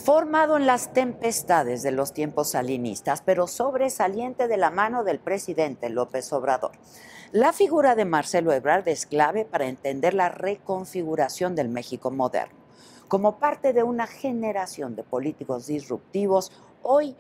Formado en las tempestades de los tiempos salinistas, pero sobresaliente de la mano del presidente López Obrador. La figura de Marcelo Ebrard es clave para entender la reconfiguración del México moderno. Como parte de una generación de políticos disruptivos, hoy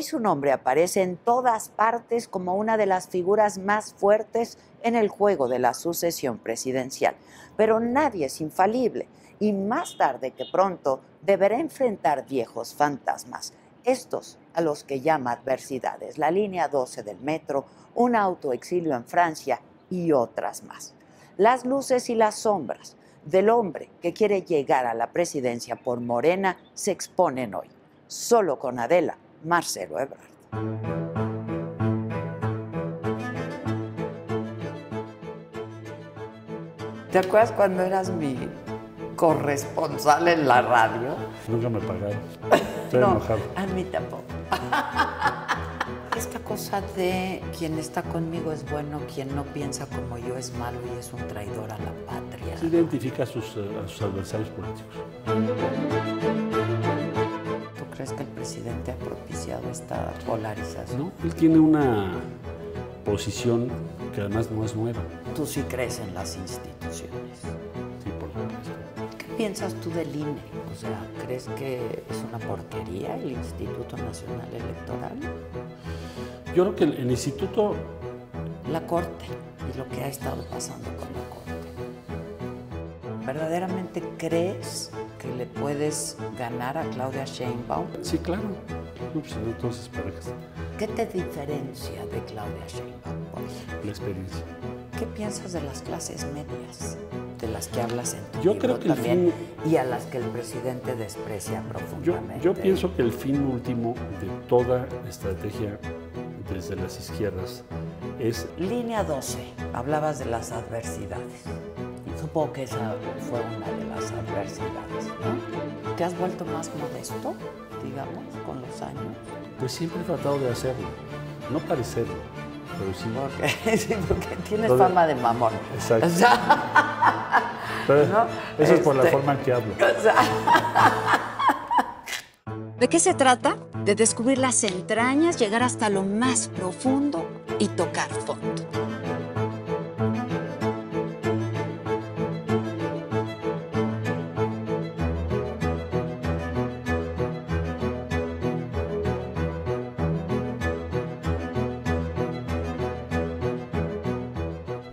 su nombre aparece en todas partes como una de las figuras más fuertes en el juego de la sucesión presidencial. Pero nadie es infalible y más tarde que pronto deberá enfrentar viejos fantasmas, estos a los que llama adversidades, la línea 12 del metro, un autoexilio en Francia y otras más. Las luces y las sombras del hombre que quiere llegar a la presidencia por Morena se exponen hoy. Solo con Adela, Marcelo Ebrard. ¿Te acuerdas cuando eras mi corresponsal en la radio? Nunca me pagaron. Estoy enojado. A mí tampoco. Esta cosa de quien está conmigo es bueno, quien no piensa como yo es malo y es un traidor a la patria. Se identifica a sus adversarios políticos. ¿Tú crees que el presidente ha propiciado esta polarización? No, él tiene una posición que además no es nueva. Tú sí crees en las instituciones. Sí, por supuesto. ¿Qué piensas tú del INE? O sea, ¿crees que es una porquería el Instituto Nacional Electoral? Yo creo que el instituto... La Corte y lo que ha estado pasando con la Corte. ¿Verdaderamente crees que le puedes ganar a Claudia Sheinbaum? Sí, claro. No, pues no, entonces, ¿para qué? ¿Qué te diferencia de Claudia Sheinbaum, por ejemplo? La experiencia. ¿Qué piensas de las clases medias, de las que hablas en tu Yo libro creo que también, y a las que el presidente desprecia profundamente? Yo pienso que el fin último de toda estrategia desde las izquierdas es... Línea 12, hablabas de las adversidades. Supongo que esa fue una de las adversidades, ¿no? ¿Te has vuelto más modesto, digamos, con los años? Pues siempre he tratado de hacerlo, no parecerlo, pero sí. Sí, porque tienes fama de mamón. Exacto. O sea, pero ¿no? Eso es por la forma en que hablo. O sea, ¿de qué se trata? De descubrir las entrañas, llegar hasta lo más profundo y tocar fondo.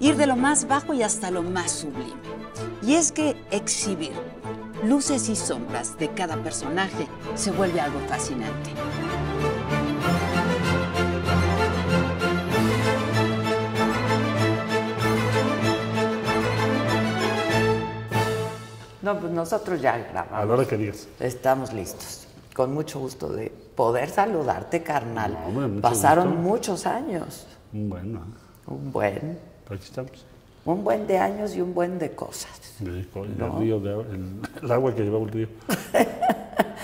Ir de lo más bajo y hasta lo más sublime. Y es que exhibir luces y sombras de cada personaje se vuelve algo fascinante. no, pues nosotros ya grabamos. A la hora que digas. Estamos listos. Con mucho gusto de poder saludarte, carnal. No, hombre, mucho Pasaron gusto. muchos años. Bueno, Un buen. aquí estamos. Un buen de años y un buen de cosas. El río el agua que llevaba el río.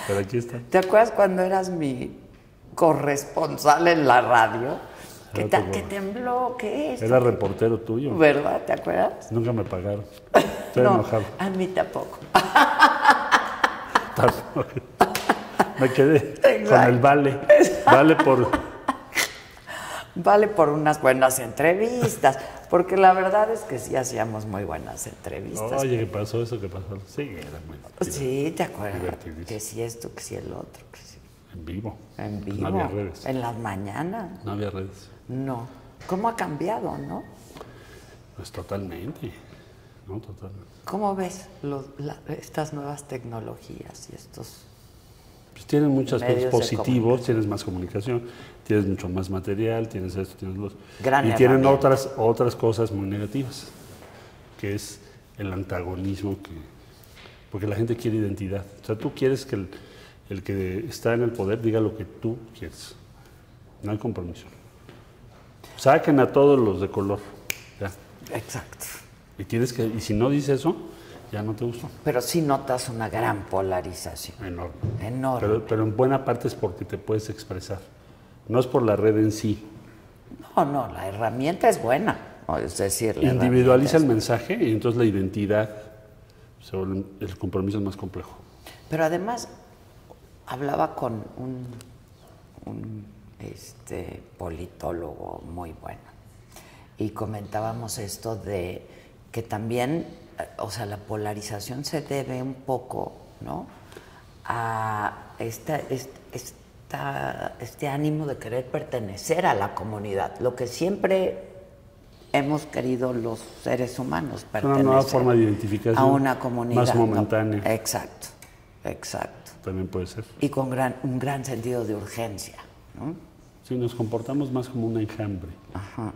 Pero aquí está. ¿Te acuerdas cuando eras mi corresponsal en la radio? Que tembló, ¿qué es? Era reportero tuyo. ¿Verdad? ¿Te acuerdas? Nunca me pagaron. Estoy enojado. A mí tampoco. Me quedé con el vale. Vale por unas buenas entrevistas, porque la verdad es que sí hacíamos muy buenas entrevistas. Oye, ¿qué pasó eso? ¿Qué pasó? Sí, era muy divertido. Sí, ¿te acuerdas? Divertidísimo. Que si esto, que si el otro, que si... En vivo. En vivo. No había redes. En las mañanas. No había redes. No. ¿Cómo ha cambiado, no? Pues totalmente. No, totalmente. ¿Cómo ves estas nuevas tecnologías y estos... Pues tienen muchas cosas medios de positivos, tienes más comunicación, tienes mucho más material, tienes esto, tienes lo otro. Gran y tienen herramienta. otras cosas muy negativas, que es el antagonismo, porque la gente quiere identidad. O sea, tú quieres que el que está en el poder diga lo que tú quieres. No hay compromiso. Saquen a todos los de color. Ya. Exacto. Y si no dice eso, ya no te gustó. Pero sí notas una gran polarización. Enorme. Enorme. Pero en buena parte es porque te puedes expresar. No es por la red en sí. No, la herramienta es buena. Es decir, la Individualiza el herramienta mensaje y entonces la identidad, el compromiso es más complejo. Pero además, Hablaba con un politólogo muy bueno y comentábamos esto de que también, o sea, la polarización se debe un poco, ¿no?, a este ánimo de querer pertenecer a la comunidad, lo que siempre hemos querido los seres humanos, pertenecer una nueva forma de identificación a una comunidad más momentánea. ¿no? Exacto, exacto. También puede ser. Y con un gran sentido de urgencia, ¿no? Sí, nos comportamos más como un enjambre. Ajá.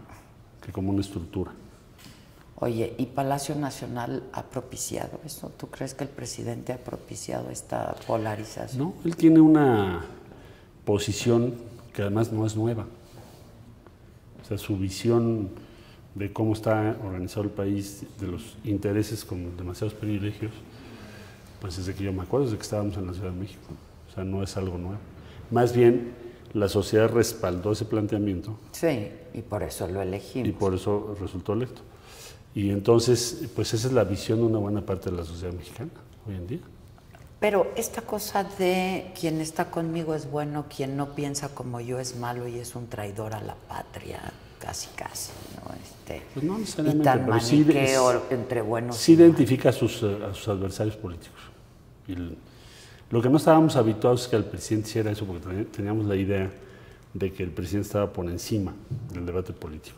Que como una estructura. Oye, ¿y Palacio Nacional ha propiciado eso? ¿Tú crees que el presidente ha propiciado esta polarización? No, él tiene una posición que además no es nueva. O sea, su visión de cómo está organizado el país, de los intereses con demasiados privilegios, pues desde que yo me acuerdo, desde que estábamos en la Ciudad de México. O sea, no es algo nuevo. Más bien, la sociedad respaldó ese planteamiento. Sí, y por eso lo elegimos. Y por eso resultó electo. Y entonces, pues esa es la visión de una buena parte de la sociedad mexicana hoy en día. Pero esta cosa de quien está conmigo es bueno, quien no piensa como yo es malo y es un traidor a la patria, casi, ¿no? Pues no necesariamente, y tan pero maniqueo entre buenos sí y identifica a sus adversarios políticos. Y lo que no estábamos habituados es que el presidente hiciera eso, porque teníamos la idea de que el presidente estaba por encima del debate político.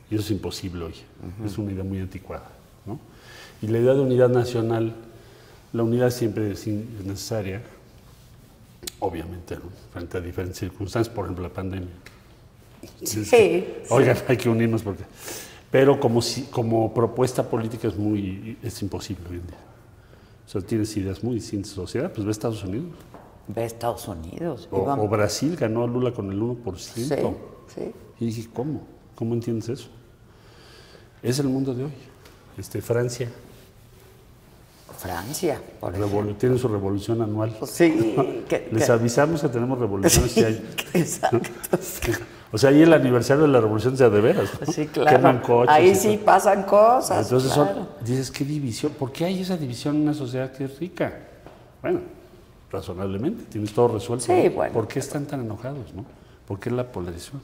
Y eso es imposible hoy. Es una idea muy anticuada, ¿no? Y la idea de unidad nacional, la unidad siempre es necesaria, obviamente, ¿no?, frente a diferentes circunstancias, por ejemplo la pandemia. Sí. Oigan, hay que unirnos porque... Pero como propuesta política es imposible hoy en día. O sea, tienes ideas muy distintas. Sociedad, pues ve a Estados Unidos. Ve a Estados Unidos. O Brasil ganó a Lula con el 1%. Sí. Y dije, ¿cómo? ¿Cómo entiendes eso? Es el mundo de hoy. Francia. Francia, por ejemplo. Tiene su revolución anual. Sí. Les avisamos que tenemos revoluciones. Sí, que hay. Exacto. O sea, ahí el aniversario de la revolución es de veras, ¿no? Sí, claro. Queman coches. Ahí sí pasan cosas. Entonces claro. dices, ¿qué división? ¿Por qué hay esa división en una sociedad que es rica? Bueno, razonablemente, tienes todo resuelto. Sí, bueno. ¿Por qué están tan enojados, no? ¿Por qué la polarización?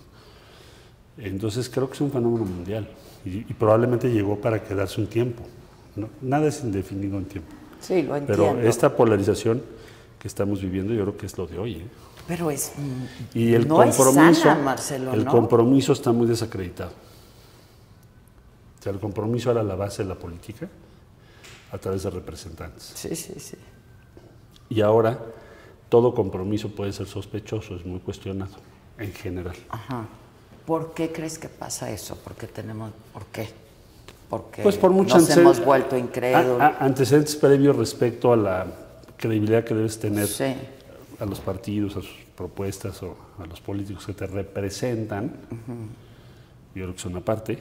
Entonces creo que es un fenómeno mundial y probablemente llegó para quedarse un tiempo, ¿no? Nada es indefinido en tiempo. Sí, lo entiendo. Pero esta polarización que estamos viviendo yo creo que es lo de hoy, ¿eh? Pero Y el no compromiso, es sana, Marcelo, el ¿no? compromiso está muy desacreditado. O sea, el compromiso era la base de la política a través de representantes. Sí. Y ahora todo compromiso puede ser sospechoso, es muy cuestionado, en general. Ajá. ¿Por qué crees que pasa eso? ¿Por qué? Porque pues por nos hemos vuelto incrédulos. Antecedentes previos respecto a la credibilidad que debes tener a los partidos, a sus propuestas o a los políticos que te representan. Yo creo que es una parte.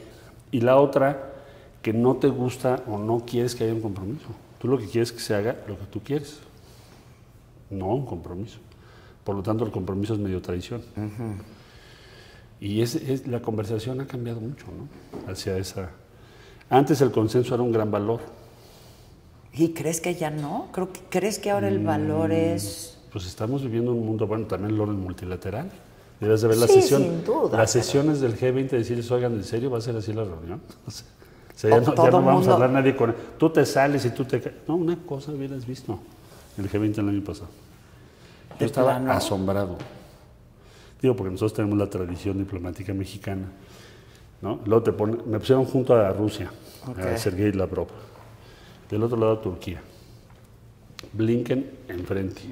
Y la otra, que no te gusta o no quieres que haya un compromiso. Tú lo que quieres es que se haga lo que tú quieres, no un compromiso. Por lo tanto, el compromiso es medio traición. Y la conversación ha cambiado mucho, ¿no? Hacia esa... Antes el consenso era un gran valor. ¿Y crees que ya no? ¿Crees que ahora el valor es...? Pues estamos viviendo un mundo, bueno, también el orden multilateral. Debes de ver la Sí, sesión. sin duda, las sesiones del G20, decirles, oigan, ¿en serio va a ser así la reunión? O sea, ya no vamos a hablar nadie con... Tú te sales y tú te... No, una cosa hubieras visto el G20 el año pasado. Yo estaba asombrado. Digo, porque nosotros tenemos la tradición diplomática mexicana, ¿no? Luego me pusieron junto a Rusia, a Sergei Lavrov. Del otro lado Turquía. Blinken enfrente.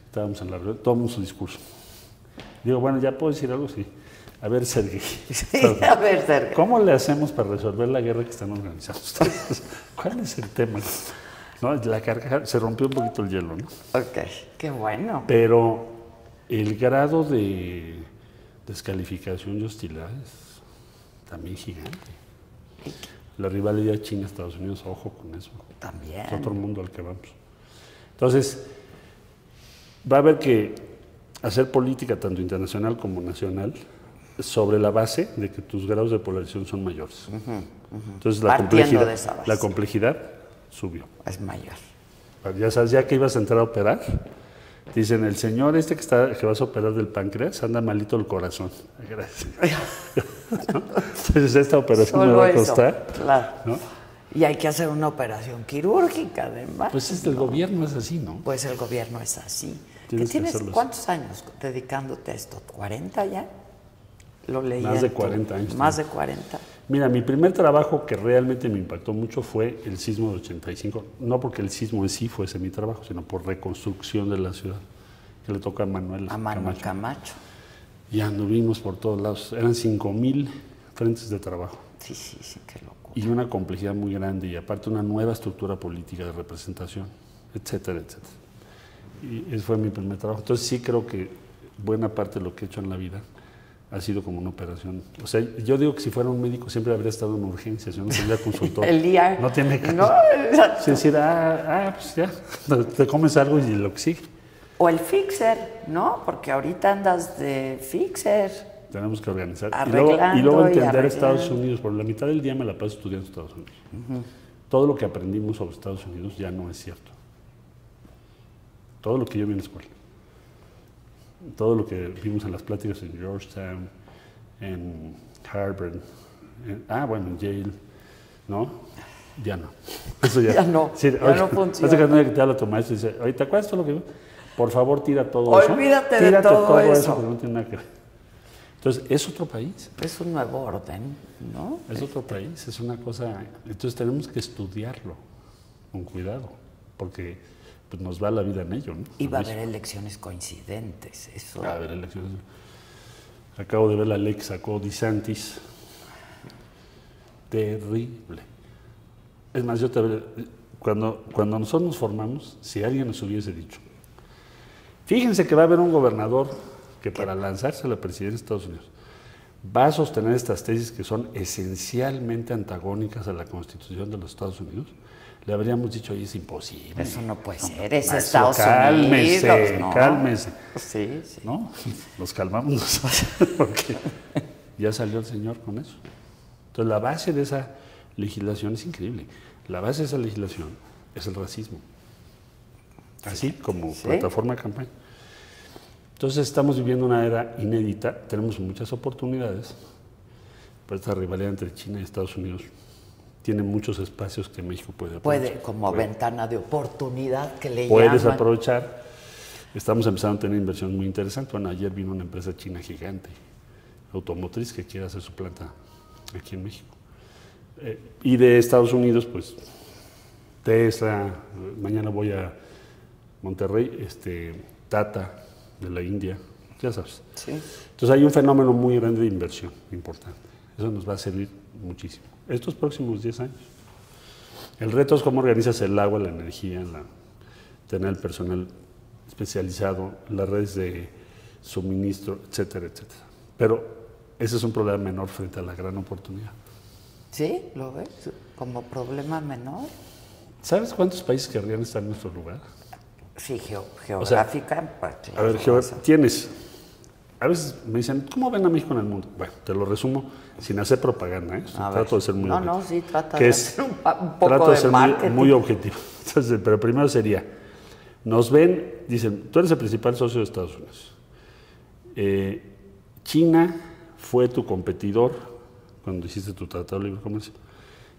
Estábamos en la reunión, tomamos su discurso. Digo, bueno, ¿ya puedo decir algo? Sí. A ver, Sergei. Sí, a ver, Sergei. ¿Cómo le hacemos para resolver la guerra que están organizando ustedes? ¿Cuál es el tema? ¿No? La carcajada, se rompió un poquito el hielo, ¿no? Qué bueno. Pero el grado de descalificación y hostilidad es también gigante. La rivalidad China-Estados Unidos, ojo con eso. También. Es otro mundo al que vamos. Entonces, va a haber que hacer política tanto internacional como nacional sobre la base de que tus grados de polarización son mayores. Entonces, la complejidad subió. Es mayor. Ya sabes, ya que ibas a entrar a operar, dicen, el señor que vas a operar del páncreas anda malito el corazón. Gracias. ¿No? Entonces esta operación Solo me va a eso, costar. claro. ¿No? Y hay que hacer una operación quirúrgica, además. Pues el gobierno es así, ¿no? Pues el gobierno es así. Tienes que ¿Tienes hacerlo cuántos años dedicándote a esto? ¿40 ya? Lo leí. Más de 40 años. Más de 40. Mira, mi primer trabajo que realmente me impactó mucho fue el sismo de 85. No porque el sismo en sí fuese mi trabajo, sino por reconstrucción de la ciudad, que le toca a Manuel Camacho. Y anduvimos por todos lados. Eran 5,000 frentes de trabajo. Sí, qué locura. Y una complejidad muy grande, y aparte una nueva estructura política de representación, etcétera, etcétera. Y ese fue mi primer trabajo. Entonces sí creo que buena parte de lo que he hecho en la vida ha sido como una operación. O sea, yo digo que si fuera un médico siempre habría estado en urgencias, yo no tendría consultor. El día. No tiene caso. No, Es decir, pues ya, te comes algo y lo que sigue. o el fixer, ¿no? Porque ahorita andas de fixer. Tenemos que organizar. Arreglando Y luego entender arreglando. Estados Unidos. Por la mitad del día me la paso estudiando Estados Unidos. Todo lo que aprendimos sobre Estados Unidos ya no es cierto. Todo lo que yo vi en la escuela. Todo lo que vimos en las pláticas en Georgetown, en Harvard, en Yale, ¿no? Ya no. Eso ya no, sí, ya no funciona. Hace que te habla tu maestro y dice, oye, ¿te acuerdas todo lo que vimos? Por favor, tira todo Olvídate eso. de todo eso. Porque no tiene nada que ver. Entonces, es otro país. Es un nuevo orden, ¿no? Es otro país, es una cosa... Entonces tenemos que estudiarlo con cuidado, porque pues, nos va la vida en ello, ¿no? Y va a haber elecciones coincidentes, eso. Va a haber elecciones. Acabo de ver la ley que sacó DeSantis. Terrible. Es más, cuando nosotros nos formamos, si alguien nos hubiese dicho, fíjense que va a haber un gobernador que para lanzarse a la presidencia de Estados Unidos va a sostener estas tesis que son esencialmente antagónicas a la Constitución de los Estados Unidos, le habríamos dicho, oye, es imposible. Eso no puede ser, es Maestro, Estados cálmese, Unidos, ¿no? Cálmese. Sí. ¿No? Nos calmamos nosotros, porque ya salió el señor con eso. Entonces, la base de esa legislación es increíble. La base de esa legislación es el racismo. Así como plataforma de campaña. Entonces, estamos viviendo una era inédita, tenemos muchas oportunidades, pero esta rivalidad entre China y Estados Unidos tiene muchos espacios que México puede aprovechar. Como ventana de oportunidad que le Puedes llaman. aprovechar. Estamos empezando a tener inversión muy interesante. Bueno, ayer vino una empresa china gigante, automotriz, que quiere hacer su planta aquí en México. Y de Estados Unidos, pues, Tesla, mañana voy a Monterrey, Tata, de la India, ya sabes. Sí. Entonces hay un fenómeno muy grande de inversión, importante. Eso nos va a servir muchísimo. Estos próximos 10 años. El reto es cómo organizas el agua, la energía, tener el personal especializado, las redes de suministro, etcétera, etcétera. Pero ese es un problema menor frente a la gran oportunidad. ¿Sí? ¿Lo ves? ¿Como problema menor? ¿Sabes cuántos países querrían estar en nuestro lugar? Sí, geográfica. A ver, tienes... A veces me dicen, ¿cómo ven a México en el mundo? Bueno, te lo resumo sin hacer propaganda, ¿eh? Trato de ser muy objetivo. Sí, trata de hacer un poco trato de de ser marketing. muy objetivo. Entonces, pero primero sería, nos ven, dicen, tú eres el principal socio de Estados Unidos. China fue tu competidor cuando hiciste tu Tratado de Libre Comercio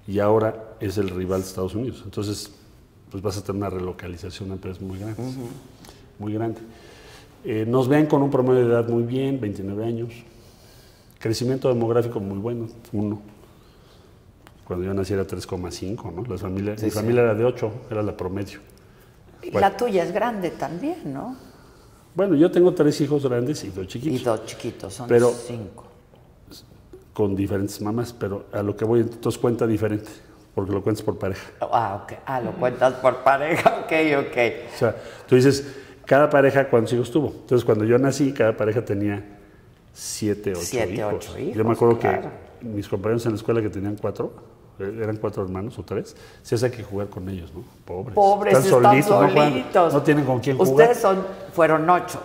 y ahora es el rival de Estados Unidos. Entonces, pues vas a tener una relocalización de empresas muy grande. Muy grande. Nos ven con un promedio de edad muy bien, 29 años. Crecimiento demográfico muy bueno, 1. Cuando yo nací era 3,5, ¿no? Mi familia era de 8, era la promedio. Y la tuya es grande también, ¿no? Bueno, yo tengo 3 hijos grandes y 2 chiquitos. Y 2 chiquitos, son 5. Con diferentes mamás, pero a lo que voy, entonces cuenta diferente, porque lo cuentas por pareja. Ok. Lo cuentas por pareja, ok. O sea, tú dices, cada pareja, ¿cuántos hijos tuvo? Entonces, cuando yo nací, cada pareja tenía 7, 8 hijos. Yo me acuerdo que mis compañeros en la escuela que tenían 4, eran 4 hermanos o 3, se hace que jugar con ellos, ¿no? Pobres. Están solitos. No tienen con quién jugar. Ustedes fueron 8.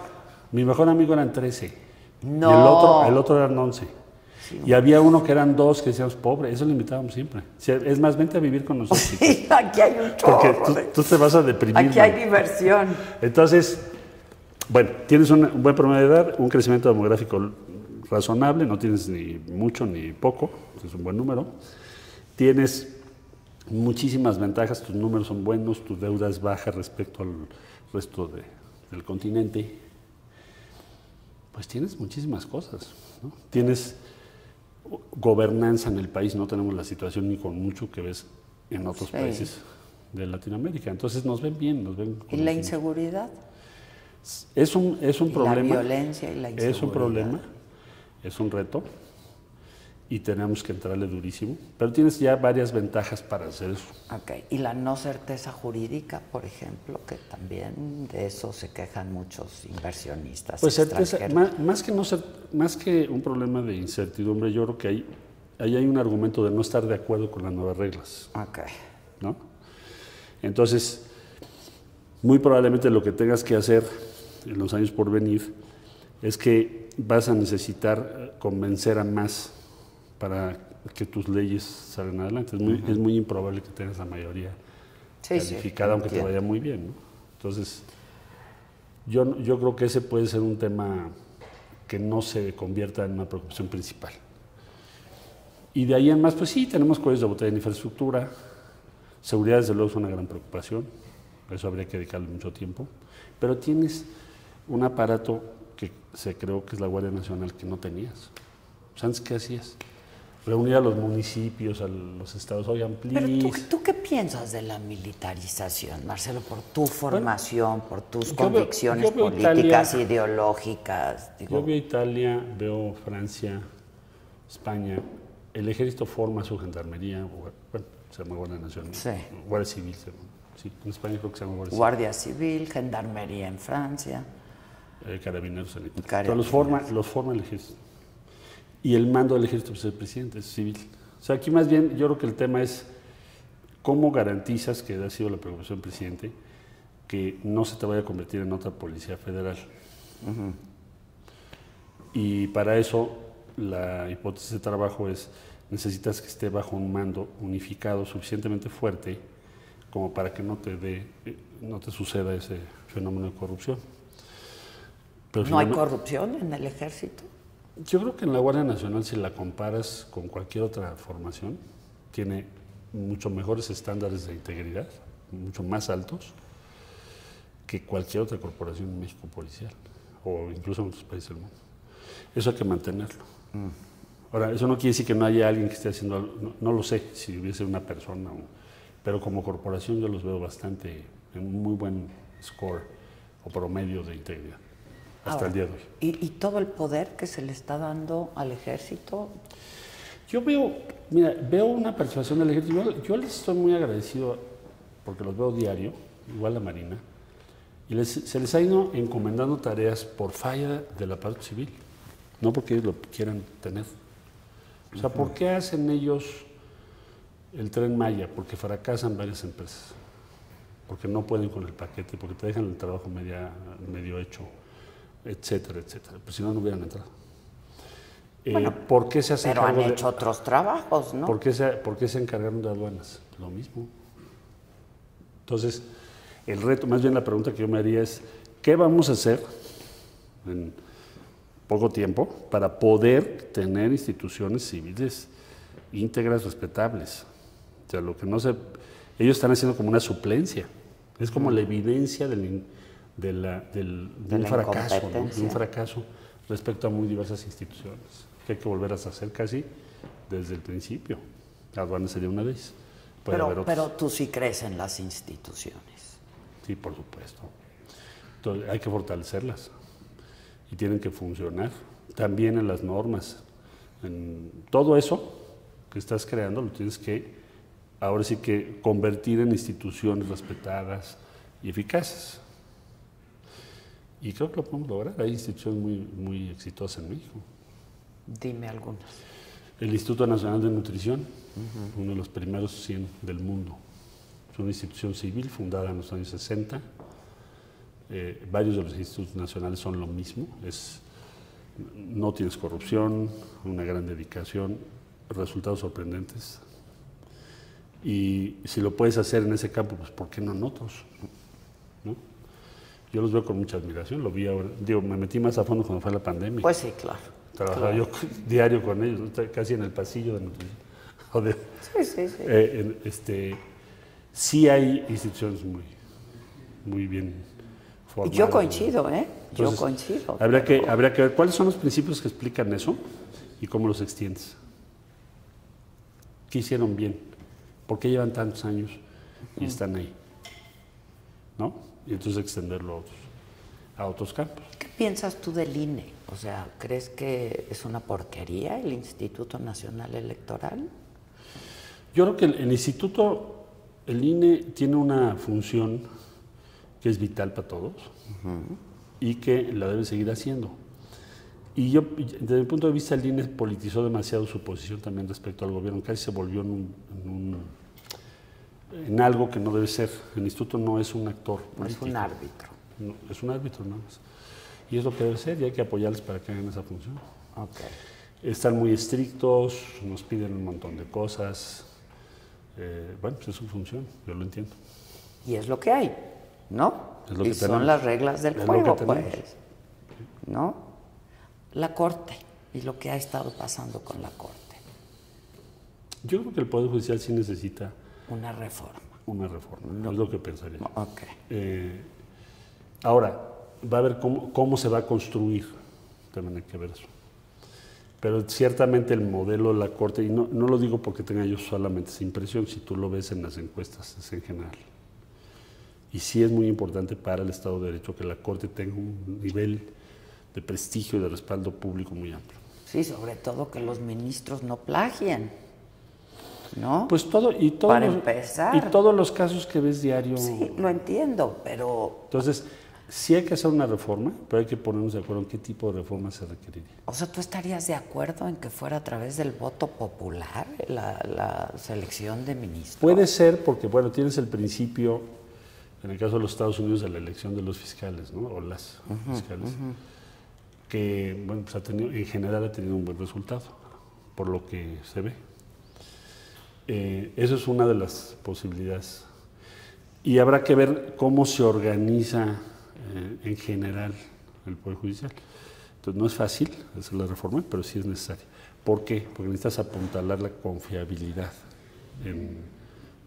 Mi mejor amigo eran 13. No. Y el otro eran 11. Y había uno que eran 2 que decíamos, pobre, eso lo invitábamos siempre. O sea, es más, vente a vivir con nosotros. Sí, aquí hay un chorro. Porque tú te vas a deprimir. Aquí hay diversión. Entonces, bueno, tienes un buen promedio de edad, un crecimiento demográfico razonable, no tienes ni mucho ni poco, es un buen número. Tienes muchísimas ventajas, tus números son buenos, tu deuda es baja respecto al resto del continente. Pues tienes muchísimas cosas, ¿no? Tienes gobernanza en el país, no tenemos la situación ni con mucho que ves en otros países de Latinoamérica. Entonces nos ven bien, nos ven. ¿Y la inseguridad? Es un problema. La violencia y la inseguridad. Es un problema, es un reto y tenemos que entrarle durísimo. Pero tienes ya varias ventajas para hacer eso. Ok, y la no certeza jurídica, por ejemplo, que también de eso se quejan muchos inversionistas. Pues certeza, más que un problema de incertidumbre, yo creo que ahí hay un argumento de no estar de acuerdo con las nuevas reglas. Ok. ¿No? Entonces, muy probablemente lo que tengas que hacer en los años por venir es que vas a necesitar convencer a más para que tus leyes salgan adelante. Es muy improbable que tengas la mayoría calificada, aunque te vaya muy bien, ¿no? Entonces, yo creo que ese puede ser un tema que no se convierta en una preocupación principal. Y de ahí en más, pues sí, tenemos cuellos de botella en infraestructura. Seguridad, desde luego, es una gran preocupación. Eso habría que dedicarle mucho tiempo. Pero tienes un aparato que se creó que es la Guardia Nacional que no tenías. Pues antes, ¿qué hacías? Reunir a los municipios, a los estados, oigan, please. Pero ¿tú qué piensas de la militarización, Marcelo, por tu formación, por tus convicciones políticas, ideológicas? Yo veo Italia, veo Francia, España. El ejército forma su gendarmería, bueno, se llama Guardia Nacional, Guardia Civil, sí, en España creo que se llama Guardia Civil, gendarmería en Francia. Carabineros en Italia. Pero los forma el ejército. Y el mando del ejército es el presidente, es civil. O sea, aquí más bien yo creo que el tema es cómo garantizas, que ha sido la preocupación del presidente, que no se te vaya a convertir en otra policía federal. Y para eso la hipótesis de trabajo es, necesitas que esté bajo un mando unificado suficientemente fuerte como para que no te suceda ese fenómeno de corrupción. Pero ¿No hay corrupción en el ejército? Yo creo que en la Guardia Nacional, si la comparas con cualquier otra formación, tiene mucho mejores estándares de integridad, mucho más altos que cualquier otra corporación en México policial, o incluso en otros países del mundo. Eso hay que mantenerlo. Ahora, eso no quiere decir que no haya alguien que esté haciendo algo, no lo sé, si hubiese una persona, pero como corporación yo los veo bastante, en un muy buen score o promedio de integridad. Hasta el día de hoy. ¿Y todo el poder que se le está dando al ejército? Yo veo una persuasión del ejército. Yo les estoy muy agradecido porque los veo diario, igual la Marina, y se les ha ido encomendando tareas por falla del aparato civil, no porque ellos lo quieran tener. O sea, ¿por qué hacen ellos el Tren Maya? Porque fracasan varias empresas, porque no pueden con el paquete, porque te dejan el trabajo medio hecho, etcétera, etcétera. Pues si no, no hubieran entrado. Bueno, ¿por qué se hacen pero han hecho otros trabajos, ¿no? ¿Por qué se encargaron de aduanas? Lo mismo. Entonces, el reto, más bien la pregunta que yo me haría es, ¿qué vamos a hacer en poco tiempo para poder tener instituciones civiles íntegras, respetables? O sea, lo que no se... Ellos están haciendo como una suplencia. Es como la evidencia de un fracaso, ¿no? De un fracaso respecto a muy diversas instituciones, que hay que volver a hacer casi desde el principio. Aduanas sería una de ellas. Pero tú sí crees en las instituciones. Sí, por supuesto. Entonces, hay que fortalecerlas y tienen que funcionar. También en las normas. En todo eso que estás creando lo tienes que, ahora sí que, convertir en instituciones respetadas y eficaces. Y creo que lo podemos lograr. Hay instituciones muy exitosas en México. Dime algunas. El Instituto Nacional de Nutrición, uno de los primeros 100 del mundo. Es una institución civil fundada en los años 60. Varios de los institutos nacionales son lo mismo. Es no tienes corrupción, una gran dedicación, resultados sorprendentes. Y si lo puedes hacer en ese campo, pues ¿por qué no en otros? ¿No? Yo los veo con mucha admiración, lo vi ahora, digo, me metí más a fondo cuando fue la pandemia. Pues sí, claro. Trabajaba yo diario con ellos, casi en el pasillo de nutrición. Sí. Sí hay instituciones muy bien formadas. Y yo coincido, ¿eh? Entonces, yo coincido. Habría que ver cuáles son los principios que explican eso y cómo los extiendes. ¿Qué hicieron bien? ¿Por qué llevan tantos años y están ahí? ¿No? Y entonces extenderlo a otros campos. ¿Qué piensas tú del INE? O sea, ¿crees que es una porquería el Instituto Nacional Electoral? Yo creo que el instituto, el INE, tiene una función que es vital para todos y que la debe seguir haciendo. Y yo, desde mi punto de vista, el INE politizó demasiado su posición también respecto al gobierno, casi se volvió en algo que no debe ser. El instituto no es un actor político. No es un árbitro. No, es un árbitro nada más. Y es lo que debe ser y hay que apoyarles para que hagan esa función. Okay. Están muy estrictos, nos piden un montón de cosas. Bueno, pues es su función, yo lo entiendo. Y es lo que hay, ¿no? Es lo que y son tenemos. las reglas del Es juego, lo que tenemos. pues. ¿No? La Corte y lo que ha estado pasando con la Corte. Yo creo que el Poder Judicial sí necesita una reforma. Una reforma, es lo que pensaría. Okay. Ahora, va a ver cómo se va a construir, también hay que ver eso. Pero ciertamente el modelo de la Corte, y no lo digo porque tenga yo solamente esa impresión, si tú lo ves en las encuestas, es en general. Y sí es muy importante para el Estado de Derecho que la Corte tenga un nivel de prestigio y de respaldo público muy amplio. Sí, sobre todo que los ministros no plagien, ¿no? Pues para empezar. Y todos los casos que ves diario. Sí, lo entiendo, pero... Entonces, sí hay que hacer una reforma, pero hay que ponernos de acuerdo en qué tipo de reforma se requeriría. O sea, ¿tú estarías de acuerdo en que fuera a través del voto popular la selección de ministros? Puede ser porque, bueno, tienes el principio, en el caso de los Estados Unidos, de la elección de los fiscales, ¿no? O las fiscales, que, bueno, pues en general ha tenido un buen resultado, por lo que se ve. Eso es una de las posibilidades. Y habrá que ver cómo se organiza en general el Poder Judicial. Entonces no es fácil hacer la reforma, pero sí es necesaria. ¿Por qué? Porque necesitas apuntalar la confiabilidad en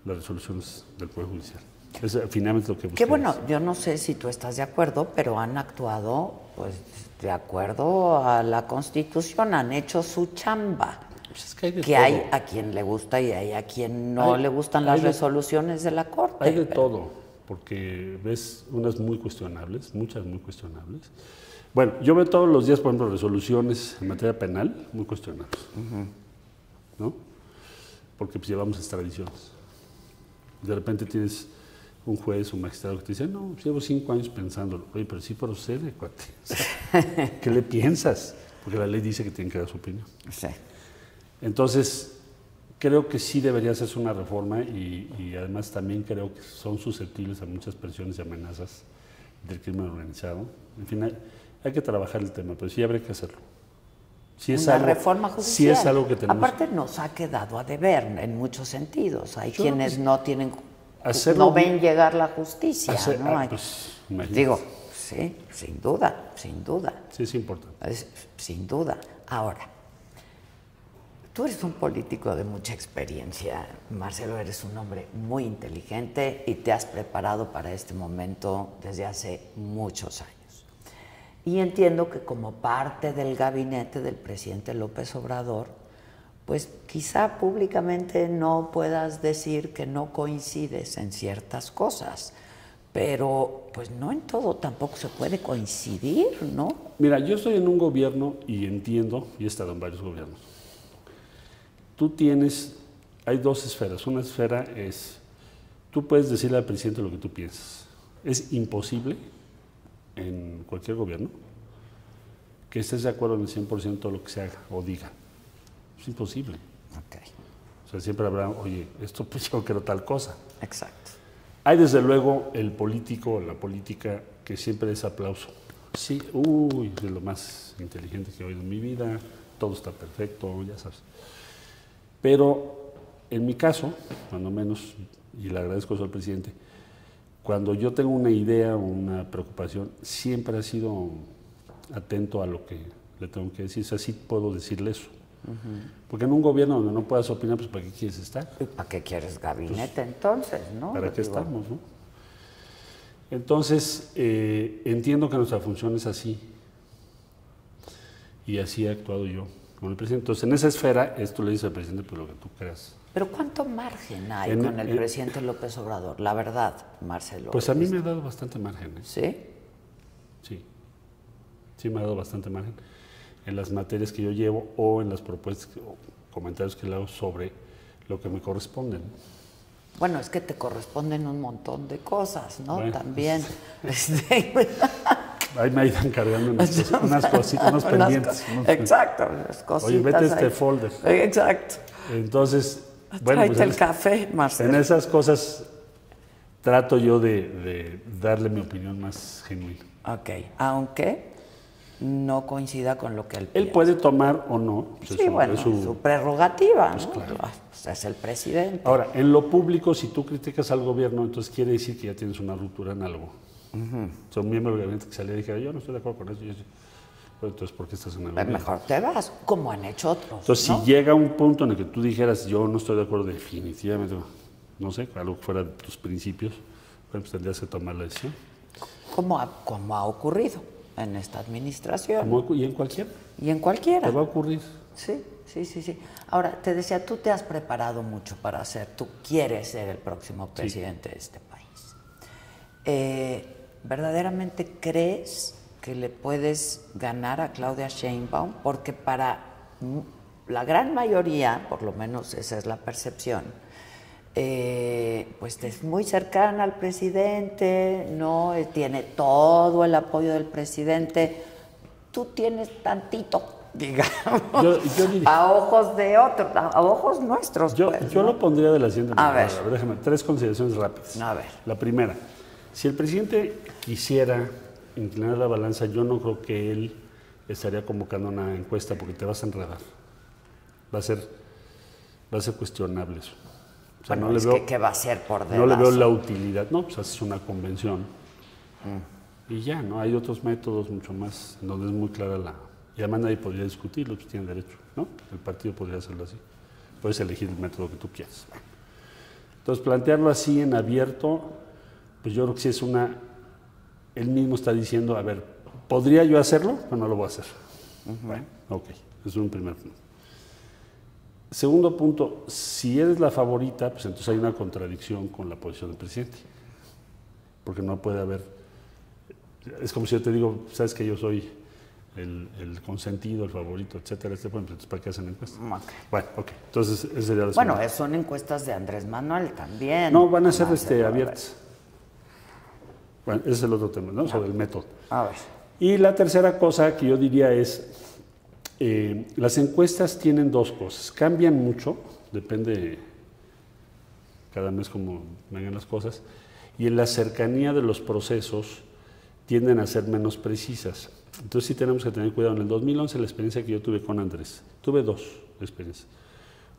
las resoluciones del Poder Judicial. Es finalmente lo que buscamos. Que bueno, yo no sé si tú estás de acuerdo, pero han actuado pues de acuerdo a la Constitución, han hecho su chamba. Pues es que hay de que todo. hay a quien le gusta y hay a quien no le gustan las resoluciones de la Corte. Hay de todo, porque ves unas muy cuestionables, muchas muy cuestionables. Bueno, yo veo todos los días, por ejemplo, resoluciones en materia penal muy cuestionables, ¿no? Porque pues llevamos extradiciones. De repente tienes un juez o un magistrado que te dice, no, llevo 5 años pensándolo. Oye, pero sí procede, cuate. O sea, ¿qué le piensas? Porque la ley dice que tienen que dar su opinión. Sí. Entonces, creo que sí debería hacerse una reforma y además también creo que son susceptibles a muchas presiones y amenazas del crimen organizado. En fin, hay que trabajar el tema, pero sí habría que hacerlo. Sí es una algo, reforma judicial. Sí es algo que tenemos. Aparte nos ha quedado a deber en muchos sentidos. Hay quienes no tienen, hacerlo, no ven llegar la justicia, ¿no? Pues, digo, sí, sin duda, sin duda. Sí, es importante. Sin duda. Ahora, tú eres un político de mucha experiencia, Marcelo, eres un hombre muy inteligente y te has preparado para este momento desde hace muchos años. Y entiendo que como parte del gabinete del presidente López Obrador, pues quizá públicamente no puedas decir que no coincides en ciertas cosas, pero pues no en todo tampoco se puede coincidir, ¿no? Mira, yo estoy en un gobierno y entiendo, y he estado en varios gobiernos. Hay dos esferas. Una esfera es, tú puedes decirle al presidente lo que tú piensas. Es imposible en cualquier gobierno que estés de acuerdo en el 100% de lo que se haga o diga. Es imposible. Okay. O sea, siempre habrá, oye, esto pues yo quiero tal cosa. Exacto. Hay desde luego el político o la política que siempre es aplauso Sí, es lo más inteligente que he oído en mi vida, todo está perfecto, ya sabes. Pero en mi caso, cuando menos, y le agradezco eso al presidente, cuando yo tengo una idea o una preocupación, siempre ha sido atento a lo que le tengo que decir. O sea, sí puedo decirle eso. Porque en un gobierno donde no puedas opinar, pues ¿para qué quieres estar? ¿Para qué quieres gabinete entonces, no? ¿Para qué estamos, no? Entonces, entiendo que nuestra función es así. Y así he actuado yo con el presidente. Entonces, en esa esfera, esto le dice al presidente, pues lo que tú creas. Pero ¿cuánto margen hay con el presidente López Obrador? La verdad, Marcelo. Pues a mí me ha dado bastante margen. ¿Sí? Sí. Sí me ha dado bastante margen en las materias que yo llevo o en las propuestas o comentarios que le hago sobre lo que me corresponden. Bueno, es que te corresponden un montón de cosas, ¿no? Bueno, también. Ahí me iban cargando unas cositas, unos pendientes. Exacto, unas cositas. Oye, vete ahí. este folder. Exacto. Entonces, bueno, Tráete pues el café, Marcelo. en esas cosas trato yo de darle mi opinión más genuina. Ok, aunque no coincida con lo que él piensa. Él puede tomar o no. Pues Sí, bueno, es su prerrogativa, ¿no? claro. Pues es el presidente. Ahora, en lo público, si tú criticas al gobierno, entonces quiere decir que ya tienes una ruptura en algo. Son miembros del gabinete que salía y dijera, yo no estoy de acuerdo con eso. Y yo, pues, entonces, ¿por qué estás en el gobierno? Mejor te vas, como han hecho otros. Entonces, ¿no? si llega un punto en el que tú dijeras, yo no estoy de acuerdo definitivamente, no sé, algo que fuera de tus principios, bueno, pues tendrías que tomar la decisión. Como ha ocurrido en esta administración. Y en cualquiera. Y en cualquiera. Te va a ocurrir. Sí. Ahora, te decía, tú te has preparado mucho para tú quieres ser el próximo presidente de este país. ¿Verdaderamente crees que le puedes ganar a Claudia Sheinbaum? Porque para la gran mayoría, por lo menos esa es la percepción, pues es muy cercana al presidente, ¿no? Tiene todo el apoyo del presidente. Tú tienes tantito, digamos, yo diría, a ojos de otros, a ojos nuestros. yo ¿no? lo pondría de la siguiente manera. A ver. Déjame, 3 consideraciones rápidas. A ver. La primera, si el presidente quisiera inclinar la balanza, yo no creo que él estaría convocando una encuesta porque te vas a enredar. Va a ser cuestionable eso. O sea, Bueno, no es le veo, que va a ser por debajo. no le veo la utilidad. No, pues haces una convención y ya, ¿no? Hay otros métodos mucho más, en donde es muy clara la... Y además nadie podría discutirlo, pues tiene derecho, ¿no? El partido podría hacerlo así. Puedes elegir el método que tú quieras. Entonces, plantearlo así en abierto, pues yo creo que sí es una... Él mismo está diciendo, a ver, ¿podría yo hacerlo? Pero no lo voy a hacer. Bueno, ok, es un primer punto. Segundo punto, si eres la favorita, pues entonces hay una contradicción con la posición del presidente. Porque no puede haber... Es como si yo te digo, sabes que yo soy el consentido, el favorito, etcétera, pues entonces ¿para qué hacen encuestas? Okay. Bueno, ok, entonces ese sería la Bueno, segunda. son encuestas de Andrés Manuel también. No, van a ser abiertas. Bueno, ese es el otro tema, ¿no? Sobre el método. A ver. Y la tercera cosa que yo diría es, las encuestas tienen 2 cosas. Cambian mucho, depende cada mes cómo vengan las cosas, y en la cercanía de los procesos tienden a ser menos precisas. Entonces sí tenemos que tener cuidado. En el 2011, la experiencia que yo tuve con Andrés, tuve 2 experiencias.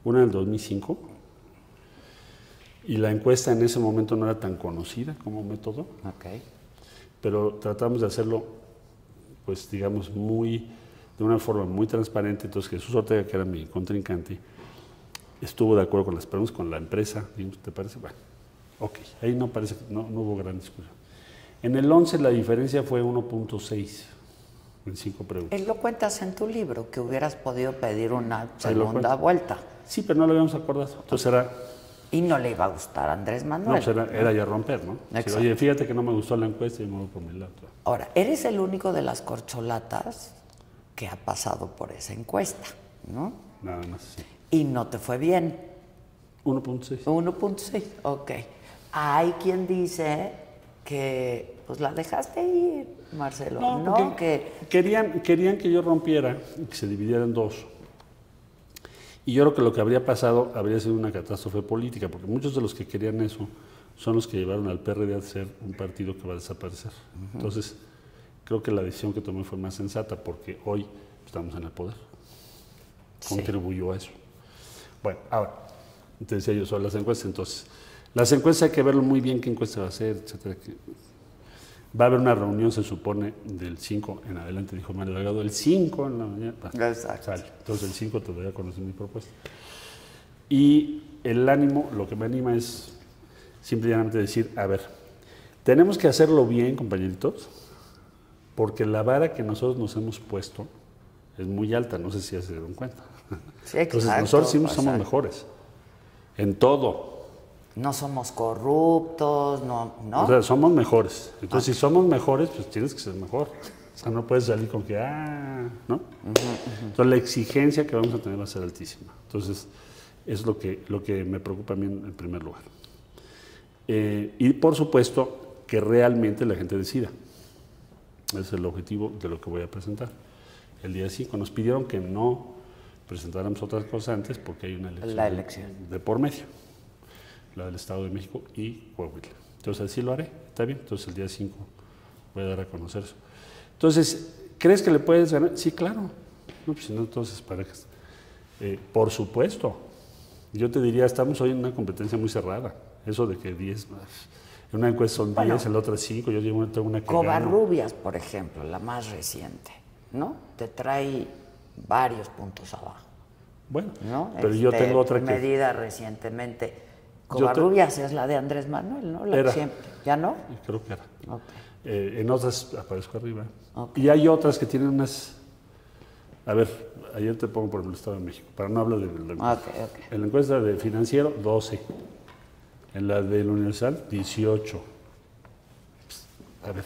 Una en el 2005, y la encuesta en ese momento no era tan conocida como método, pero tratamos de hacerlo, pues digamos, de una forma muy transparente. Entonces Jesús Ortega, que era mi contrincante, estuvo de acuerdo con las preguntas, con la empresa. ¿Te parece? Bueno, ok, ahí no hubo gran discusión. En el 11 la diferencia fue 1.6 en 5 preguntas. Lo cuentas en tu libro, que hubieras podido pedir una segunda vuelta. Sí, pero no lo habíamos acordado. Entonces era... Y no le iba a gustar a Andrés Manuel. No, pues era ya romper, ¿no? Sí, oye, fíjate que no me gustó la encuesta y me voy por mi lado. Ahora, eres el único de las corcholatas que ha pasado por esa encuesta, ¿no? Nada más, sí. Y no te fue bien. 1.6. 1.6, ok. Hay quien dice que pues la dejaste ir, Marcelo. No, que querían que yo rompiera y que se dividiera en 2. Y yo creo que lo que habría pasado habría sido una catástrofe política, porque muchos de los que querían eso son los que llevaron al PRD a ser un partido que va a desaparecer. Entonces, creo que la decisión que tomé fue más sensata porque hoy estamos en el poder. Contribuyó a eso. Bueno, ahora, te decía yo sobre las encuestas, entonces, las encuestas hay que verlo muy bien qué encuesta va a ser, etcétera. Va a haber una reunión, se supone, del 5 en adelante, dijo Mario Delgado, el 5 en la mañana. Exacto. Sale. Entonces el 5 te voy a conocer mi propuesta. Y el ánimo, lo que me anima es simplemente decir, a ver, tenemos que hacerlo bien, compañeritos, porque la vara que nosotros nos hemos puesto es muy alta, no sé si ya se dieron cuenta. Sí, entonces exacto, nosotros sí somos mejores, en todo. No somos corruptos, no. O sea, somos mejores. Entonces, si somos mejores, pues tienes que ser mejor. O sea, no puedes salir con que, ¿no? Entonces, la exigencia que vamos a tener va a ser altísima. Entonces, es lo que me preocupa a mí en primer lugar. Y, por supuesto, que realmente la gente decida. Ese es el objetivo de lo que voy a presentar. El día 5 nos pidieron que no presentáramos otras cosas antes porque hay una elección, de por medio. La del Estado de México y Coahuila. Entonces, así lo haré, está bien. Entonces, el día 5 voy a dar a conocer eso. Entonces, ¿crees que le puedes ganar? Sí, claro. No, pues si no, entonces, parejas. Por supuesto. Yo te diría, estamos hoy en una competencia muy cerrada. Eso de que 10 más. En una encuesta son 10, en la otra 5. Yo tengo una que Covarrubias, por ejemplo, la más reciente, ¿no? Te trae varios puntos abajo. Bueno, ¿no? Pero yo tengo otra que... medida recientemente. Covarrubias es la de Andrés Manuel, ¿no? La era. Siempre. ¿Ya no? Creo que era. Okay. En otras aparezco arriba. Okay. Y hay otras que tienen unas... A ver, ayer te pongo por el Estado de México, para no hablar de la encuesta. Okay. En la encuesta de Financiero, 12. En la de la Universal, 18. A ver,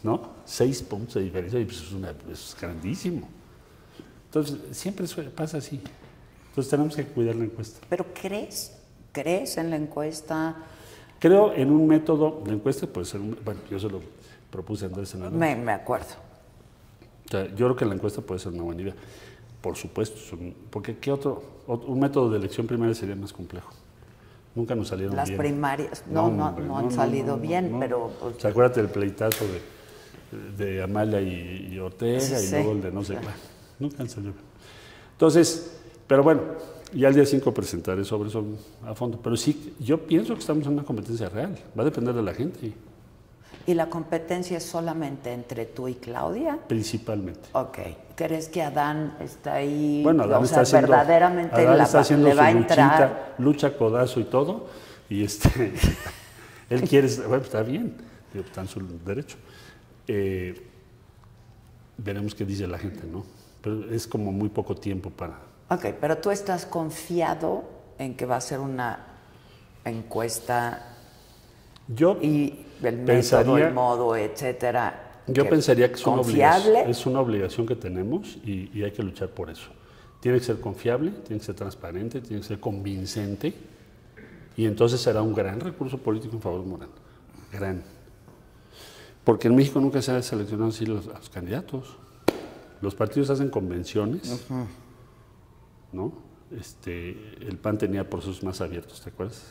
¿no? 6 puntos de diferencia, y pues es grandísimo. Entonces, siempre pasa así. Entonces, tenemos que cuidar la encuesta. ¿Pero crees en la encuesta? Creo en un método de encuesta, puede ser, bueno, yo se lo propuse a Andrés en la noche. Me acuerdo. O sea, yo creo que la encuesta puede ser una buena idea. Por supuesto, porque ¿qué un método de elección primaria sería más complejo? Nunca nos salieron bien. Las primarias no han salido bien, pero... Pues, o sea, acuérdate del pleitazo de Amalia y Ortega, y luego el de no sé qué. Nunca han salido bien. Entonces, pero bueno, ya el día 5 presentaré sobre eso a fondo. Pero sí, yo pienso que estamos en una competencia real. Va a depender de la gente. ¿Y la competencia es solamente entre tú y Claudia? Principalmente. Ok. ¿Crees que Adán está ahí? Bueno, Adán está haciendo, verdaderamente Adán está haciendo le va a su entrar. lucha, codazo y todo. Y él quiere, bueno, está bien, está en su derecho. Veremos qué dice la gente, ¿no? Pero es como muy poco tiempo para... Ok, pero tú estás confiado en que va a ser una encuesta y el método, el modo, etcétera. Yo pensaría que es una obligación que tenemos y hay que luchar por eso. Tiene que ser confiable, tiene que ser transparente, tiene que ser convincente y entonces será un gran recurso político en favor de Morena. Gran. Porque en México nunca se han seleccionado así a los candidatos. Los partidos hacen convenciones, ¿no? El PAN tenía procesos más abiertos, ¿te acuerdas?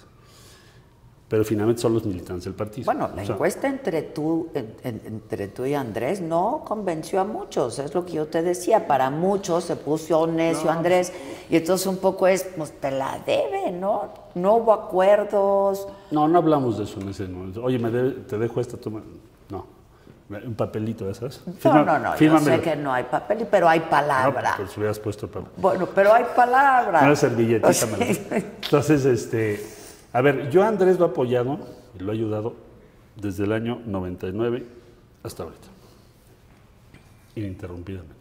Pero finalmente son los militantes del partido. Bueno, la encuesta entre tú y Andrés no convenció a muchos, es lo que yo te decía. Para muchos se puso necio Andrés, y entonces un poco pues te la debe, ¿no? No hubo acuerdos. No hablamos de eso en ese momento. Oye, te dejo esta toma. No, un papelito, ¿sabes? No, yo sé que no hay papel, pero hay palabra. No, pero si hubieras puesto papel. Bueno, pero hay palabra. Una servilletita. Entonces, a ver, yo a Andrés lo he apoyado y lo he ayudado desde el año 99 hasta ahorita, ininterrumpidamente.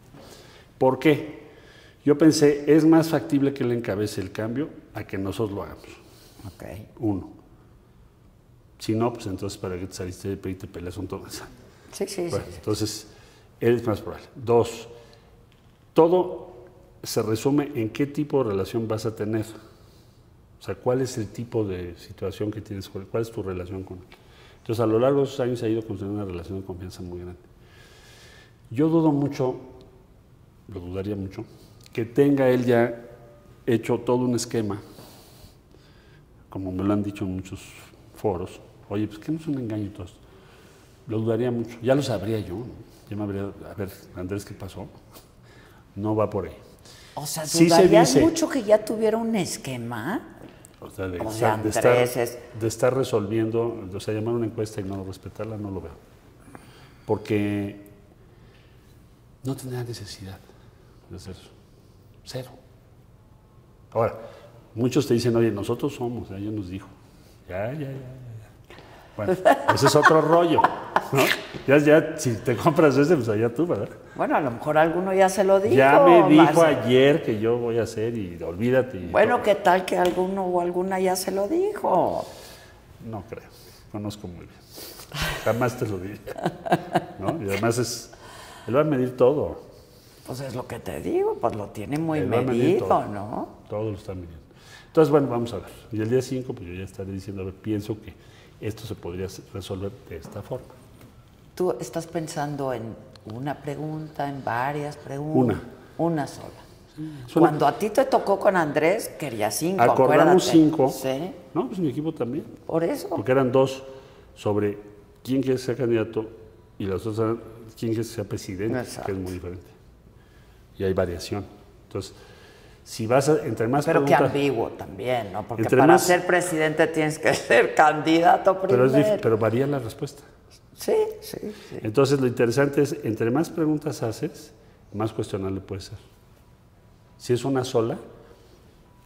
¿Por qué? Yo pensé, es más factible que él encabece el cambio a que nosotros lo hagamos. Okay. 1. Si no, pues entonces, ¿para qué te saliste de pedir y te peleas con todo eso? Sí. Entonces, él es más probable. 2. Todo se resume en qué tipo de relación vas a tener. O sea, ¿cuál es el tipo de situación que tienes con él? ¿Cuál es tu relación con él? Entonces, a lo largo de esos años se ha ido construyendo una relación de confianza muy grande. Yo dudo mucho, lo dudaría mucho, que tenga él ya hecho todo un esquema, como me lo han dicho en muchos foros. Oye, pues que no es un engaño todo esto. lo dudaría mucho. Ya lo sabría yo, ¿no? Ya me habría, a ver, Andrés, ¿qué pasó? No va por ahí. O sea, Sí se ¿dudarías dice, mucho que ya tuviera un esquema? o sea, O sea, Andrés de estar resolviendo, o sea, llamar una encuesta y no respetarla, no lo veo. Porque no tendrá necesidad de hacer eso. Cero. Ahora, muchos te dicen, oye, nosotros somos, ya nos dijo. Ya. Bueno, ese es otro rollo, ¿no? Ya, si te compras ese, pues allá tú, ¿verdad? Bueno, a lo mejor alguno ya se lo dijo. Ya me dijo Marcelo. ayer que yo voy a hacer y olvídate. Y Bueno, todo. ¿qué tal que alguno o alguna ya se lo dijo? No creo, conozco muy bien. Jamás te lo diría, ¿no? Y además él va a medir todo. Pues es lo que te digo, pues lo tiene muy Él va a medir medido, todo. ¿no? Todo lo está midiendo. Entonces, bueno, vamos a ver. Y el día 5, pues yo ya estaré diciendo, a ver, pienso que esto se podría resolver de esta forma. ¿Tú estás pensando en una pregunta, en varias preguntas? Una sola. Cuando a ti te tocó con Andrés, quería 5, Acordamos acuérdate. 5. Sí, No, pues mi equipo también. por eso. Porque eran 2 sobre quién quiere ser candidato y las otras eran quién quiere ser presidente, Exacto. que es muy diferente. Y hay variación. Entonces, si vas a, entre más Pero preguntas... qué ambiguo también, ¿no? Porque Entre para más- ser presidente tienes que ser candidato Pero, primero. pero varía la respuesta. Sí. Entonces, lo interesante es, entre más preguntas haces, más cuestionable puede ser. Si es una sola,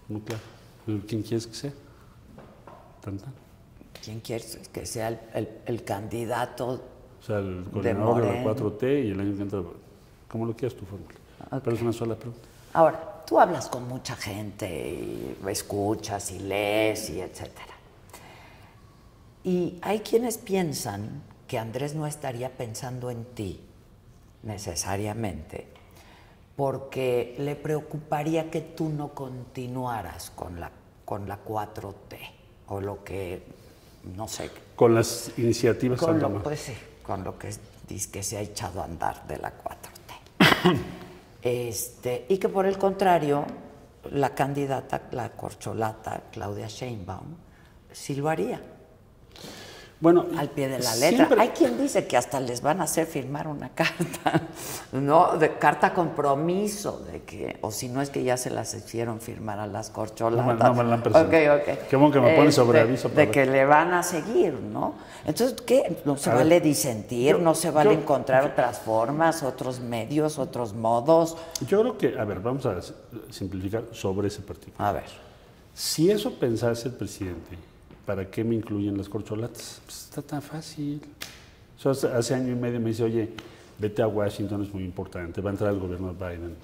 muy claro. ¿Quién quieres que sea? Tan. ¿Quién quieres que sea el candidato? O sea, el coordinador de la Morena. 4T y el año que entra, como lo quieras tu fórmula. Ok. Pero es una sola pregunta. Ahora, tú hablas con mucha gente y escuchas y lees y etcétera. Y hay quienes piensan que Andrés no estaría pensando en ti necesariamente porque le preocuparía que tú no continuaras con la 4T o lo que, no sé, Con las iniciativas con han lo, tomado. pues sí, con lo que dice que se ha echado a andar de la 4T. Y que por el contrario, la candidata, la corcholata, Claudia Sheinbaum, sí lo haría. Bueno, Al pie de la letra. siempre- Hay quien dice que hasta les van a hacer firmar una carta, ¿no? De carta compromiso, de que, o si no es que ya se las hicieron firmar a las corcholatas. No me la han presentado. Ok. Qué bueno que me pones sobre aviso para De ver. que le van a seguir, ¿no? Entonces, ¿qué? ¿No se A ver, vale disentir? ¿No se vale yo- encontrar otras formas, otros medios, otros modos? Yo creo que, a ver, vamos a simplificar sobre ese particular. A ver. Si eso pensase el presidente, ¿para qué me incluyen las corcholatas? Pues está tan fácil. O sea, hace año y medio me dice, oye, vete a Washington, es muy importante, va a entrar el gobierno de Biden.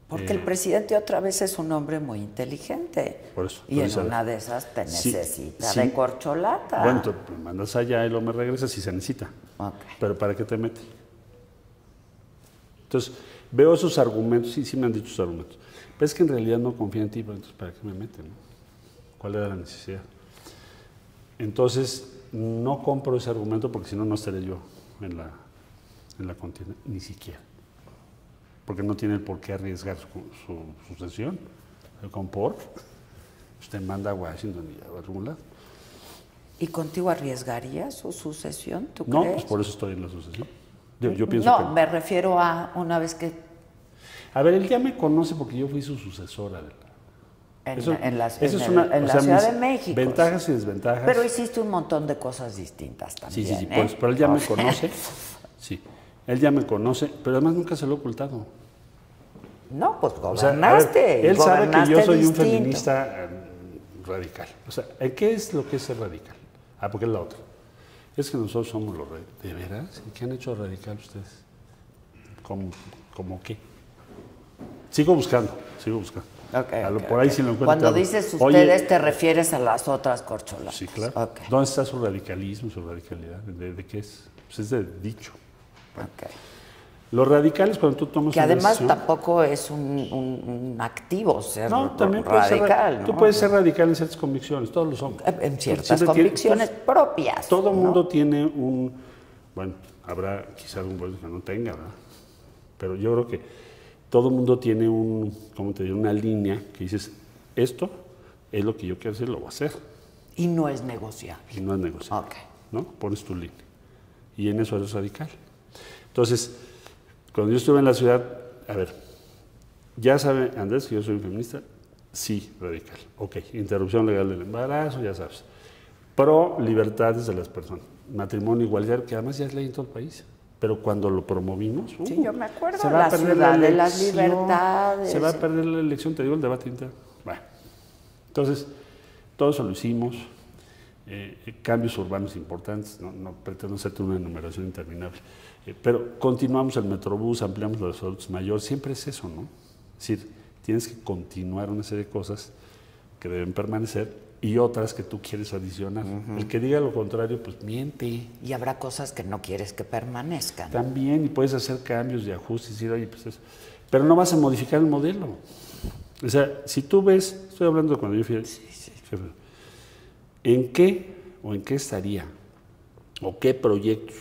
Porque el presidente otra vez es un hombre muy inteligente. Por eso, Y en entonces, una de esas te sí, necesita sí. de corcholata. Bueno, entonces me mandas allá y luego me regresas si se necesita. Ok. Pero ¿para qué te mete? Entonces, veo esos argumentos, sí me han dicho esos argumentos. Pero es que en realidad no confía en ti, pero entonces ¿para qué me meten? No? ¿Cuál era la necesidad? Entonces, no compro ese argumento porque si no, no estaré yo en la contienda, ni siquiera. Porque no tiene por qué arriesgar su sucesión. El compor, usted manda a Washington y a algún lado. ¿Y contigo arriesgaría su sucesión, tú No, crees? pues por eso estoy en la sucesión. Yo pienso no, que... me refiero a una vez que A ver, él ya me conoce porque yo fui su sucesora. en, Eso- en la, eso en es el- una- en o la sea, Ciudad mis de México. ventajas y desventajas. Pero hiciste un montón de cosas distintas también. Sí, ¿eh? por eso, pero él ya me conoce. Sí, él ya me conoce, pero además nunca se lo he ocultado. No, pues O sea, a ver, gobernaste. él sabe que yo gobernaste soy un distinto. feminista radical. O sea, ¿qué es lo que es ser radical? Ah, porque es la otra. Es que nosotros somos los radicales. ¿De veras? ¿Y qué han hecho radical ustedes? ¿Cómo qué? Sigo buscando. Ok, Por ahí sí lo encuentro. Cuando claro. dices Oye, ustedes, te refieres a las otras corcholatas. sí, claro. Ok. ¿Dónde está su radicalismo, su radicalidad? ¿De qué es? Pues es de dicho. Ok. Los radicales, cuando tú tomas Que una además decisión... tampoco es un activo ser No, también puedes ser radical, ¿no? Tú puedes ser radical en ciertas convicciones, todos lo somos. En ciertas Siempre convicciones tienes- propias. Todo ¿no? mundo tiene un... Bueno, habrá quizá algún pueblo que no tenga, ¿verdad? Pero yo creo que todo mundo tiene una línea que dices, esto es lo que yo quiero hacer, lo voy a hacer. Y no es negociable. Y no es negociable. Ok. ¿No? Pones tu línea. y en eso eres radical. Entonces, cuando yo estuve en la ciudad, a ver, ya sabe Andrés que yo soy un feminista, sí, radical. Ok, interrupción legal del embarazo, ya sabes. Pro libertades de las personas, matrimonio igualitario, que además ya es ley en todo el país. Pero cuando lo promovimos, sí, yo me acuerdo, se va a perder ciudad la de las libertades. Se va a perder la elección, te digo, el debate interno. Bueno, entonces, todo eso lo hicimos. Cambios urbanos importantes, no pretendo hacerte una enumeración interminable, pero continuamos el Metrobús, ampliamos los adultos mayores, siempre es eso, ¿no? Es decir, tienes que continuar una serie de cosas que deben permanecer y otras que tú quieres adicionar. El que diga lo contrario, pues miente. Y habrá cosas que no quieres que permanezcan. También, y puedes hacer cambios de ajustes, y decir, oye, pues eso. Pero no vas a modificar el modelo. O sea, si tú ves, estoy hablando de cuando yo fui jefe, ¿en qué estaría? ¿O qué proyectos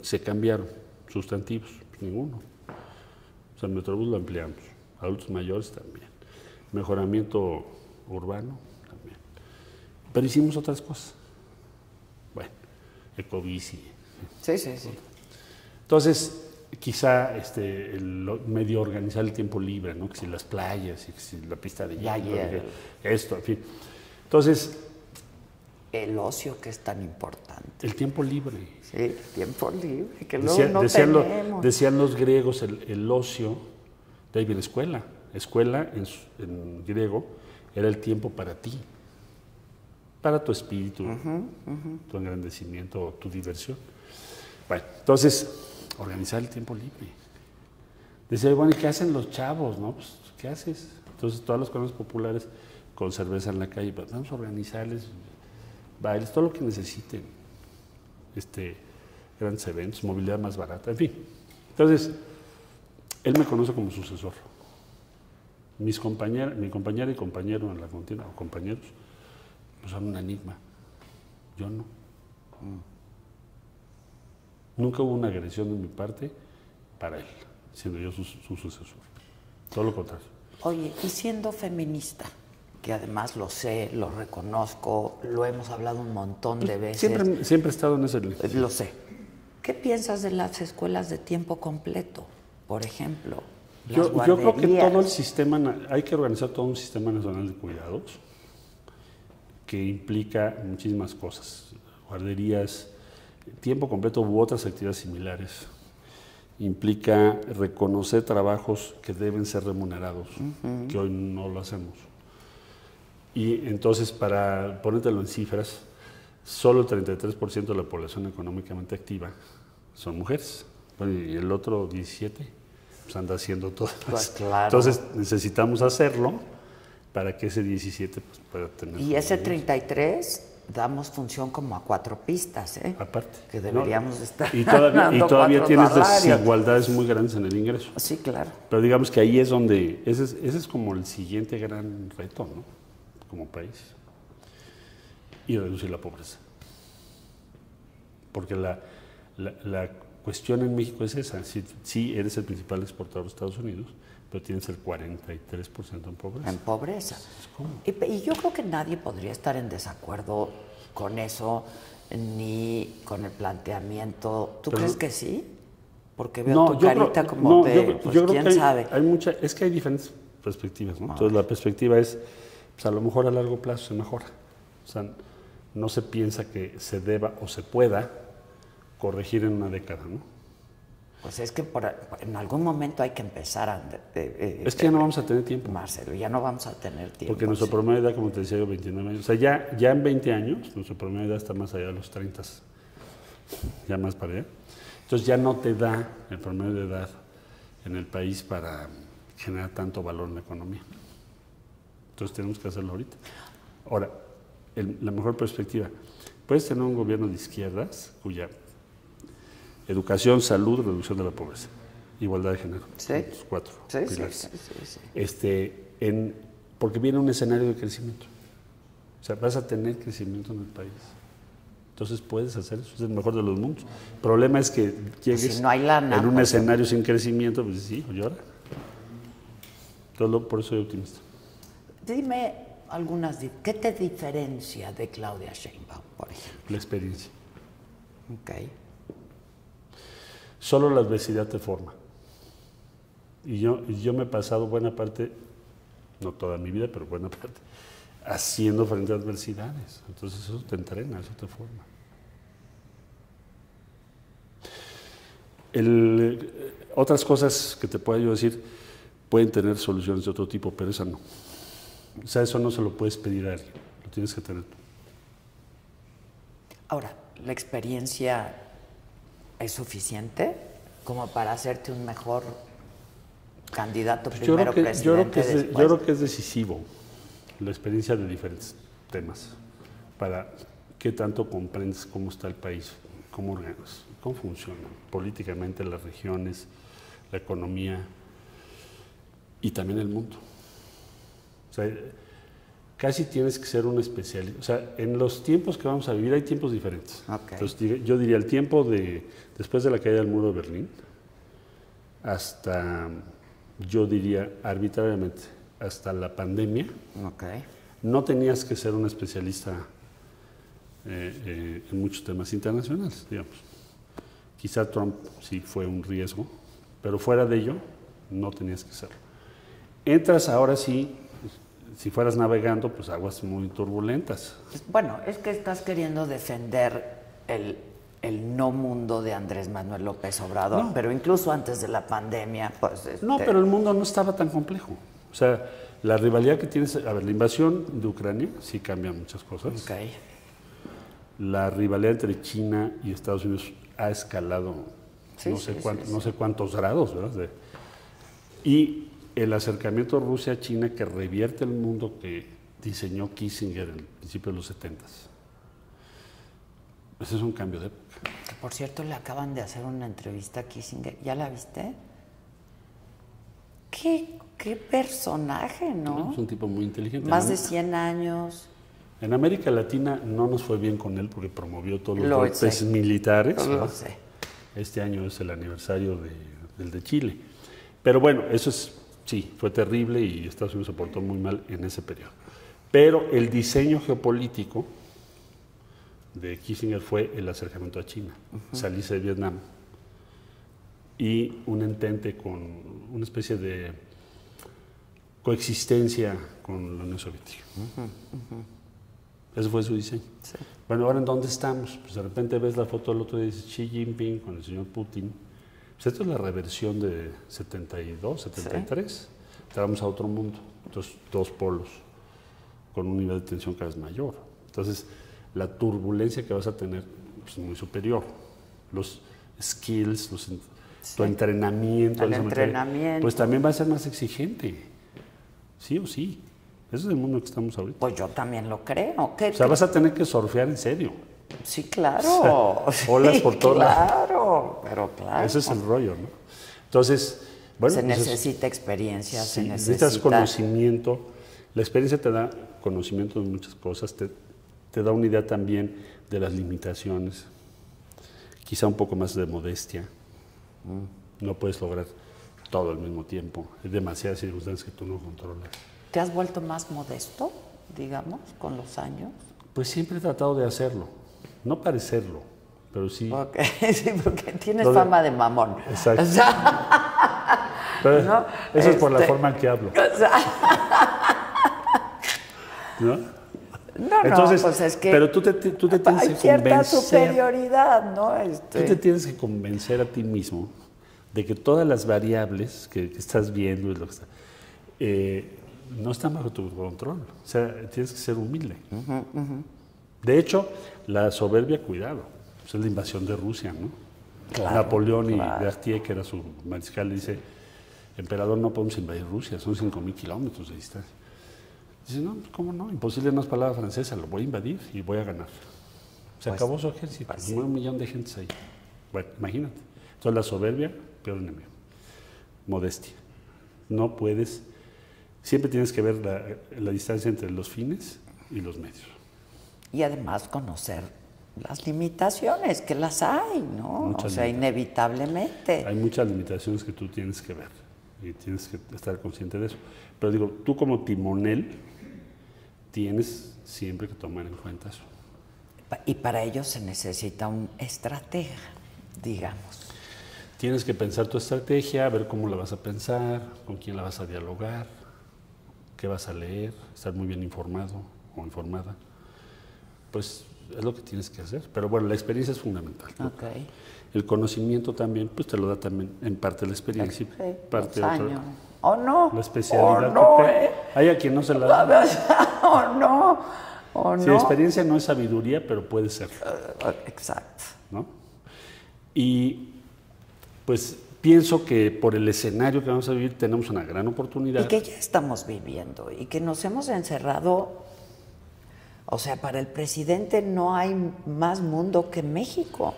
se cambiaron? Sustantivos, pues ninguno. O sea, el Metrobús lo ampliamos, adultos mayores también, mejoramiento urbano también. Pero hicimos otras cosas. Bueno, ecobici. Sí. Entonces, quizá medio organizar el tiempo libre, ¿no? Que si las playas, y que si la pista de hielo, esto, en fin. Entonces, el ocio, que es tan importante. el tiempo libre. Sí, el tiempo libre, que luego no tenemos. Decían los griegos, el ocio, de ahí viene escuela. Escuela, en griego, era el tiempo para ti, para tu espíritu, tu engrandecimiento, tu diversión. Bueno, entonces, organizar el tiempo libre. Decía, bueno, ¿y qué hacen los chavos, no? Pues, ¿qué haces? Entonces, todas las colonias populares con cerveza en la calle, pues, vamos a organizarles bailes, todo lo que necesiten, grandes eventos, movilidad más barata, en fin. Entonces, él me conoce como sucesor. Mi compañera y compañero en la contienda, o compañeros, pues son un enigma. Yo no. Nunca hubo una agresión de mi parte para él, siendo yo su sucesor. Todo lo contrario. Oye, y siendo feminista, que además lo sé, lo reconozco, lo hemos hablado un montón de veces. Siempre he estado en ese... Lo sé. ¿Qué piensas de las escuelas de tiempo completo, por ejemplo? Yo creo que todo el sistema, hay que organizar todo un sistema nacional de cuidados que implica muchísimas cosas. Guarderías, tiempo completo u otras actividades similares. Implica reconocer trabajos que deben ser remunerados, que hoy no lo hacemos. Y entonces, para ponértelo en cifras, solo el 33% de la población económicamente activa son mujeres. Bueno, y el otro 17% pues anda haciendo todo. Pues claro. Entonces, necesitamos hacerlo para que ese 17% pues, pueda tener... Y ese 33% damos función como a 4 pistas, ¿eh? Aparte. Que deberíamos estar Y todavía tienes salarios. desigualdades muy grandes en el ingreso. Sí, claro. Pero digamos que ahí es donde... Ese es como el siguiente gran reto, ¿no? Como país. Y reducir la pobreza. Porque la cuestión en México es esa. Sí eres el principal exportador de Estados Unidos, pero tienes el 43% en pobreza. En pobreza. ¿Cómo? Y yo creo que nadie podría estar en desacuerdo con eso, ni con el planteamiento. ¿Tú crees que sí? Porque veo tu carita como de, pues, quién sabe. Es que hay diferentes perspectivas, ¿no? Entonces la perspectiva es, pues a lo mejor a largo plazo se mejora. O sea, no se piensa que se deba o se pueda corregir en una década, ¿no? Pues es que en algún momento hay que empezar a... es que ya no vamos a tener tiempo. Marcelo, ya no vamos a tener tiempo. Porque nuestro promedio de edad, como te decía yo, 29 años. O sea, ya en 20 años, nuestro promedio de edad está más allá de los 30, ya más para allá. Entonces ya no te da el promedio de edad en el país para generar tanto valor en la economía. Entonces tenemos que hacerlo ahorita. Ahora, la mejor perspectiva, puedes tener un gobierno de izquierdas cuya educación, salud, reducción de la pobreza, igualdad de género. Sí. Los 4 pilares. Sí. Porque viene un escenario de crecimiento. O sea, vas a tener crecimiento en el país. Entonces puedes hacer eso, es el mejor de los mundos. El problema es que llegues si no hay lana, en un escenario sin crecimiento, pues sí, llora. Entonces, por eso soy optimista. Dime ¿qué te diferencia de Claudia Sheinbaum, por ejemplo? La experiencia. Ok. Solo la adversidad te forma. Y yo me he pasado buena parte, no toda mi vida, pero buena parte, haciendo frente a adversidades. Entonces eso te entrena, eso te forma. Otras cosas que te pueda yo decir pueden tener soluciones de otro tipo, pero esa no. O sea, eso no se lo puedes pedir a alguien, lo tienes que tener tú. Ahora, ¿la experiencia es suficiente como para hacerte un mejor candidato primero presidente? Yo creo que es decisivo la experiencia de diferentes temas para qué tanto comprendes cómo está el país, cómo funciona políticamente las regiones, la economía y también el mundo. O sea, casi tienes que ser un especialista. O sea, en los tiempos que vamos a vivir hay tiempos diferentes. Okay. Entonces, yo diría el tiempo después de la caída del muro de Berlín hasta, yo diría arbitrariamente, hasta la pandemia. Okay. No tenías que ser un especialista en muchos temas internacionales, digamos. Quizá Trump sí fue un riesgo, pero fuera de ello, no tenías que serlo. Entras ahora sí, si fueras navegando, pues aguas muy turbulentas. Bueno, es que estás queriendo defender el no mundo de Andrés Manuel López Obrador, no. Pero incluso antes de la pandemia, pues... No, pero el mundo no estaba tan complejo. O sea, la rivalidad que tienes... A ver, la invasión de Ucrania sí cambia muchas cosas. Okay. La rivalidad entre China y Estados Unidos ha escalado sí, no sé cuántos grados, ¿verdad? Y el acercamiento Rusia-China que revierte el mundo que diseñó Kissinger en el principio de los 70s. Ese es un cambio de época. Que por cierto, le acaban de hacer una entrevista a Kissinger. ¿Ya la viste? Qué personaje, ¿no? Es un tipo muy inteligente. Más de 100 años. En América Latina no nos fue bien con él porque promovió todos los golpes militares. Lo sé. Este año es el aniversario del de Chile. Pero bueno, eso sí, fue terrible y Estados Unidos se portó muy mal en ese periodo. Pero el diseño geopolítico de Kissinger fue el acercamiento a China, salirse de Vietnam y un entente con una especie de coexistencia con la Unión Soviética. Ese fue su diseño. Sí. Bueno, ahora ¿en dónde estamos? Pues de repente ves la foto del otro día, dice Xi Jinping con el señor Putin. Pues esto es la reversión de 72, 73. Sí. Entramos a otro mundo. Entonces, dos polos con un nivel de tensión cada vez mayor. Entonces, la turbulencia que vas a tener es muy superior. Los skills, tu entrenamiento, pues también va a ser más exigente. Sí o sí. Ese es el mundo que estamos ahorita. Pues yo también lo creo. O sea, vas a tener que surfear en serio. Sí, claro. O sea, olas por todas. Claro, pero claro. Ese es el rollo, ¿no? Entonces, bueno. Se necesita experiencia, sí, necesitas conocimiento. La experiencia te da conocimiento de muchas cosas, te da una idea también de las limitaciones, quizá un poco más de modestia. No puedes lograr todo al mismo tiempo. Hay demasiadas circunstancias que tú no controlas. ¿Te has vuelto más modesto, digamos, con los años? Pues siempre he tratado de hacerlo. No parecerlo, pero sí. Okay. Sí, porque tienes fama de mamón. Exacto. O sea, pero ¿no? Eso es por la forma en que hablo. O sea, ¿no? No, entonces, pues es que pero tú te tienes que convencer. Hay cierta superioridad, ¿no? Tú te tienes que convencer a ti mismo de que todas las variables que estás viendo y lo que está, no están bajo tu control. O sea, tienes que ser humilde. De hecho, la soberbia, cuidado, es la invasión de Rusia, ¿no? Claro, Napoleón y Berthier, que era su mariscal, dice, emperador, no podemos invadir Rusia, son 5.000 kilómetros de distancia. Dice, no, ¿cómo no? Imposible, no es palabra francesa, lo voy a invadir y voy a ganar. Se acabó su ejército, pues, 1.000.000 de gente ahí. Bueno, imagínate. Entonces la soberbia, peor enemigo. Modestia. No puedes, siempre tienes que ver la distancia entre los fines y los medios. Y además conocer las limitaciones, que las hay, ¿no? O sea, inevitablemente. Hay muchas limitaciones que tú tienes que ver y tienes que estar consciente de eso. Pero digo, tú como timonel tienes siempre que tomar en cuenta eso. Y para ello se necesita un estratega, digamos. tienes que pensar tu estrategia, ver cómo la vas a pensar, con quién la vas a dialogar, qué vas a leer, estar muy bien informado o informada. Pues es lo que tienes que hacer. Pero bueno, la experiencia es fundamental, ¿no? Okay. El conocimiento también, pues te lo da también en parte la experiencia, Sí, parte los otra. años. ¿O no? La especialidad. ¿O no, Hay a quien no se la da. ¿O no? ¿O no? Sí, experiencia no es sabiduría, pero puede ser. Exacto. ¿No? Y pues pienso que por el escenario que vamos a vivir tenemos una gran oportunidad. Y que ya estamos viviendo y que nos hemos encerrado. O sea, para el presidente no hay más mundo que México.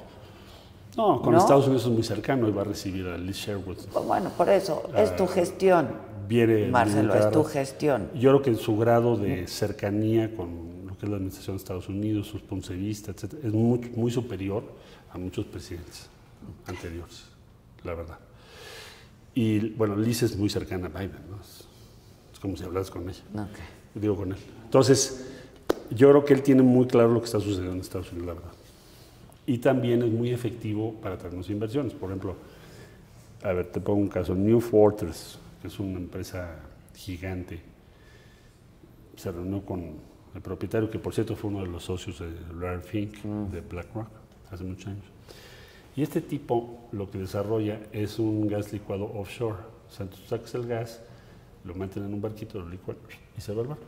No, con ¿No? Estados Unidos es muy cercano y va a recibir a Liz Sherwood. Pues bueno, por eso, es tu gestión, Viene Marcelo, muy es tu claro. gestión. Yo creo que en su grado de cercanía con lo que es la administración de Estados Unidos, sus puntos de vista, etc., es muy superior a muchos presidentes anteriores, la verdad. Y bueno, Liz es muy cercana a Biden, ¿no? Es como si hablas con ella. Okay. Digo con él. Entonces, yo creo que él tiene muy claro lo que está sucediendo en Estados Unidos, la verdad. Y también es muy efectivo para traernos inversiones. Por ejemplo, a ver, te pongo un caso. New Fortress, que es una empresa gigante, se reunió con el propietario, que por cierto fue uno de los socios de Larry Fink, de BlackRock, hace muchos años. Y este tipo lo que desarrolla es un gas licuado offshore. O sea, tú sacas el gas, lo meten en un barquito, lo licuan y se va al barco.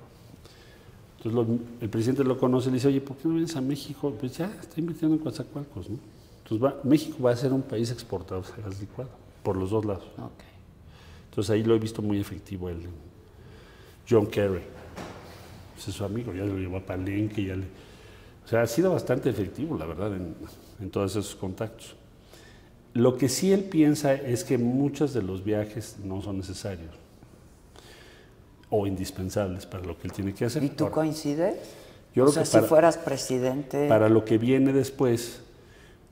Entonces el presidente lo conoce y le dice, oye, ¿por qué no vienes a México? Pues ya está invirtiendo en Coatzacoalcos, ¿no? Entonces México va a ser un país exportador de gas licuado, por los dos lados. Okay. Entonces ahí lo he visto muy efectivo él. John Kerry, ese es su amigo, ya lo llevó a Palenque, o sea, ha sido bastante efectivo, la verdad, en todos esos contactos. Lo que sí él piensa es que muchos de los viajes no son necesarios o indispensables para lo que él tiene que hacer. ¿Y tú coincides? Yo o creo sea, que si fueras presidente... Para lo que viene después,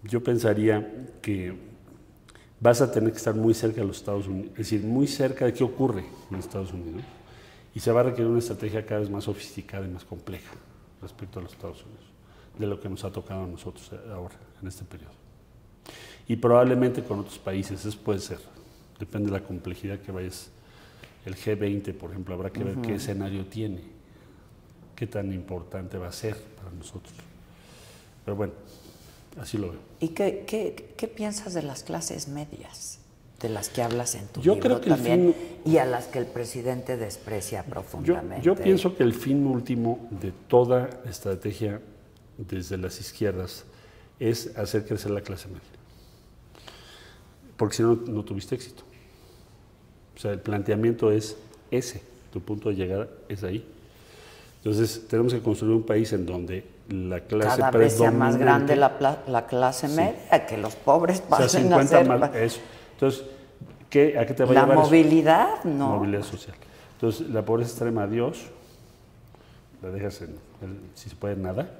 yo pensaría que vas a tener que estar muy cerca de los Estados Unidos, es decir, muy cerca de qué ocurre en Estados Unidos, y se va a requerir una estrategia cada vez más sofisticada y más compleja respecto a los Estados Unidos, de lo que nos ha tocado a nosotros ahora, en este periodo. Y probablemente con otros países, eso puede ser, depende de la complejidad que vayas. El G20, por ejemplo, habrá que ver qué escenario tiene, qué tan importante va a ser para nosotros. Pero bueno, así lo veo. ¿Y qué piensas de las clases medias, de las que hablas en tu Yo libro creo que también, y a las que el presidente desprecia profundamente? Yo pienso que el fin último de toda estrategia desde las izquierdas es hacer crecer la clase media. Porque si no, no tuviste éxito. O sea, el planteamiento es ese, tu punto de llegada es ahí. Entonces, tenemos que construir un país en donde la clase cada vez sea más grande la clase media, que los pobres pasen a ser... Eso. Entonces, ¿a qué te va a la llevar movilidad, eso? no. Movilidad social. Entonces, la pobreza extrema, adiós, la dejas si se puede, nada,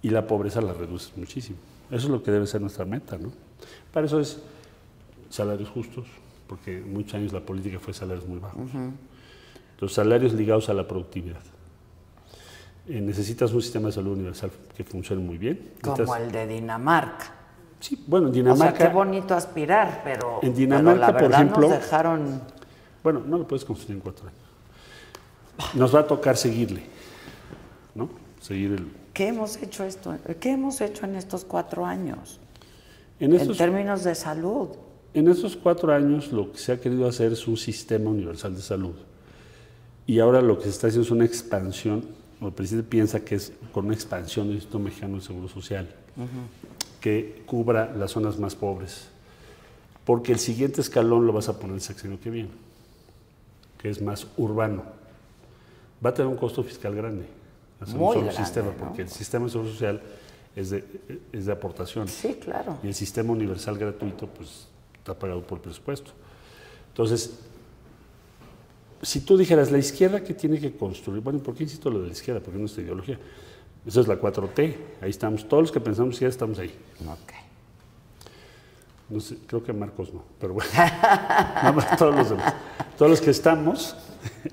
y la pobreza la reduces muchísimo. Eso es lo que debe ser nuestra meta, ¿no? Para eso es salarios justos, porque muchos años la política fue salarios muy bajos. Los salarios ligados a la productividad. Necesitas un sistema de salud universal que funcione muy bien. Como el de Dinamarca. Sí, bueno, en Dinamarca... O sea, qué bonito aspirar, pero, en Dinamarca, la verdad, por ejemplo, nos dejaron... Bueno, no lo puedes construir en 4 años. Nos va a tocar seguirle, ¿no? Seguir el... ¿Qué hemos hecho en estos 4 años? En términos de salud. En estos 4 años lo que se ha querido hacer es un sistema universal de salud. Y ahora lo que se está haciendo es una expansión, o el presidente piensa que es con una expansión del Instituto Mexicano de Seguro Social, que cubra las zonas más pobres. Porque el siguiente escalón lo vas a poner el sexenio que viene, que es más urbano. Va a tener un costo fiscal grande. Hacer un solo sistema, ¿no? Porque el sistema de seguro social es de aportación. Sí, claro. Y el sistema universal gratuito, pues, está pagado por presupuesto. Entonces, si tú dijeras, la izquierda, ¿qué tiene que construir? Bueno, ¿por qué insisto lo de la izquierda? Porque es nuestra ideología. Esa es la 4T. Ahí estamos. Todos los que pensamos izquierda estamos ahí. Ok. No sé, creo que Marcos no, pero bueno. Nada más todos los demás. Todos los que estamos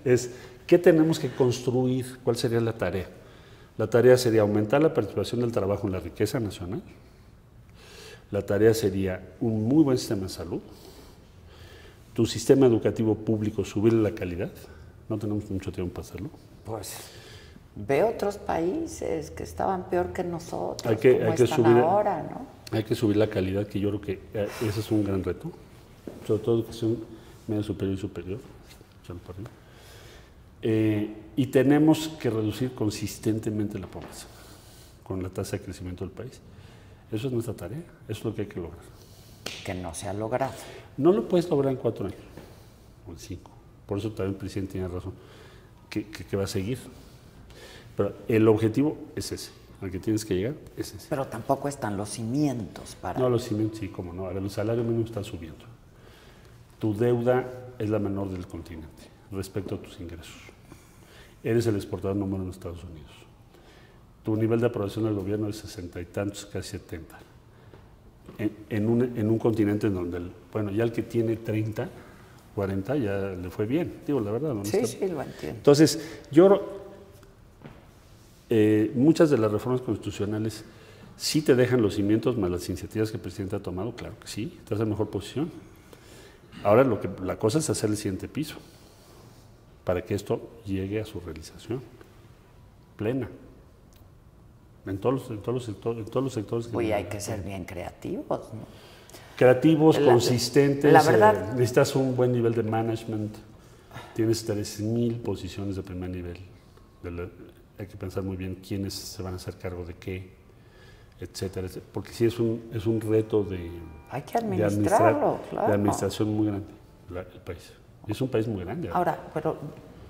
es, ¿qué tenemos que construir? ¿Cuál sería la tarea? La tarea sería aumentar la participación del trabajo en la riqueza nacional, La tarea sería un muy buen sistema de salud, tu sistema educativo público, subirle la calidad. No tenemos mucho tiempo para hacerlo. Pues ve otros países que estaban peor que nosotros, Hay que están subir, ahora, ¿no? Hay que subir la calidad, que yo creo que ese es un gran reto, sobre todo educación media superior y superior. Y tenemos que reducir consistentemente la pobreza con la tasa de crecimiento del país. Eso es nuestra tarea, eso es lo que hay que lograr. Que no se ha logrado. No lo puedes lograr en 4 años o en 5. Por eso también el presidente tiene razón, que va a seguir. Pero el objetivo es ese, al que tienes que llegar es ese. Pero tampoco están los cimientos para... No, los cimientos sí, cómo no. A ver, el salario mínimo está subiendo. Tu deuda es la menor del continente respecto a tus ingresos. Eres el exportador número 1 en Estados Unidos. Tu nivel de aprobación del gobierno es 60 y tantos, casi 70. En un continente en donde, bueno, ya el que tiene 30, 40 ya le fue bien, digo la verdad. ¿No? Sí, sí, lo entiendo. Entonces, muchas de las reformas constitucionales sí te dejan los cimientos, más las iniciativas que el presidente ha tomado, claro que sí, estás en mejor posición. Ahora la cosa es hacer el siguiente piso, para que esto llegue a su realización plena. En todos los sectores. Uy, hay que ser bien creativos, ¿no? Creativos, consistentes. La verdad. Necesitas un buen nivel de management. Tienes 3,000 posiciones de primer nivel. Hay que pensar muy bien quiénes se van a hacer cargo de qué, etcétera, etcétera. Porque sí es un reto hay que administrarlo, claro. De administración muy grande, el país. Es un país muy grande. Ahora, pero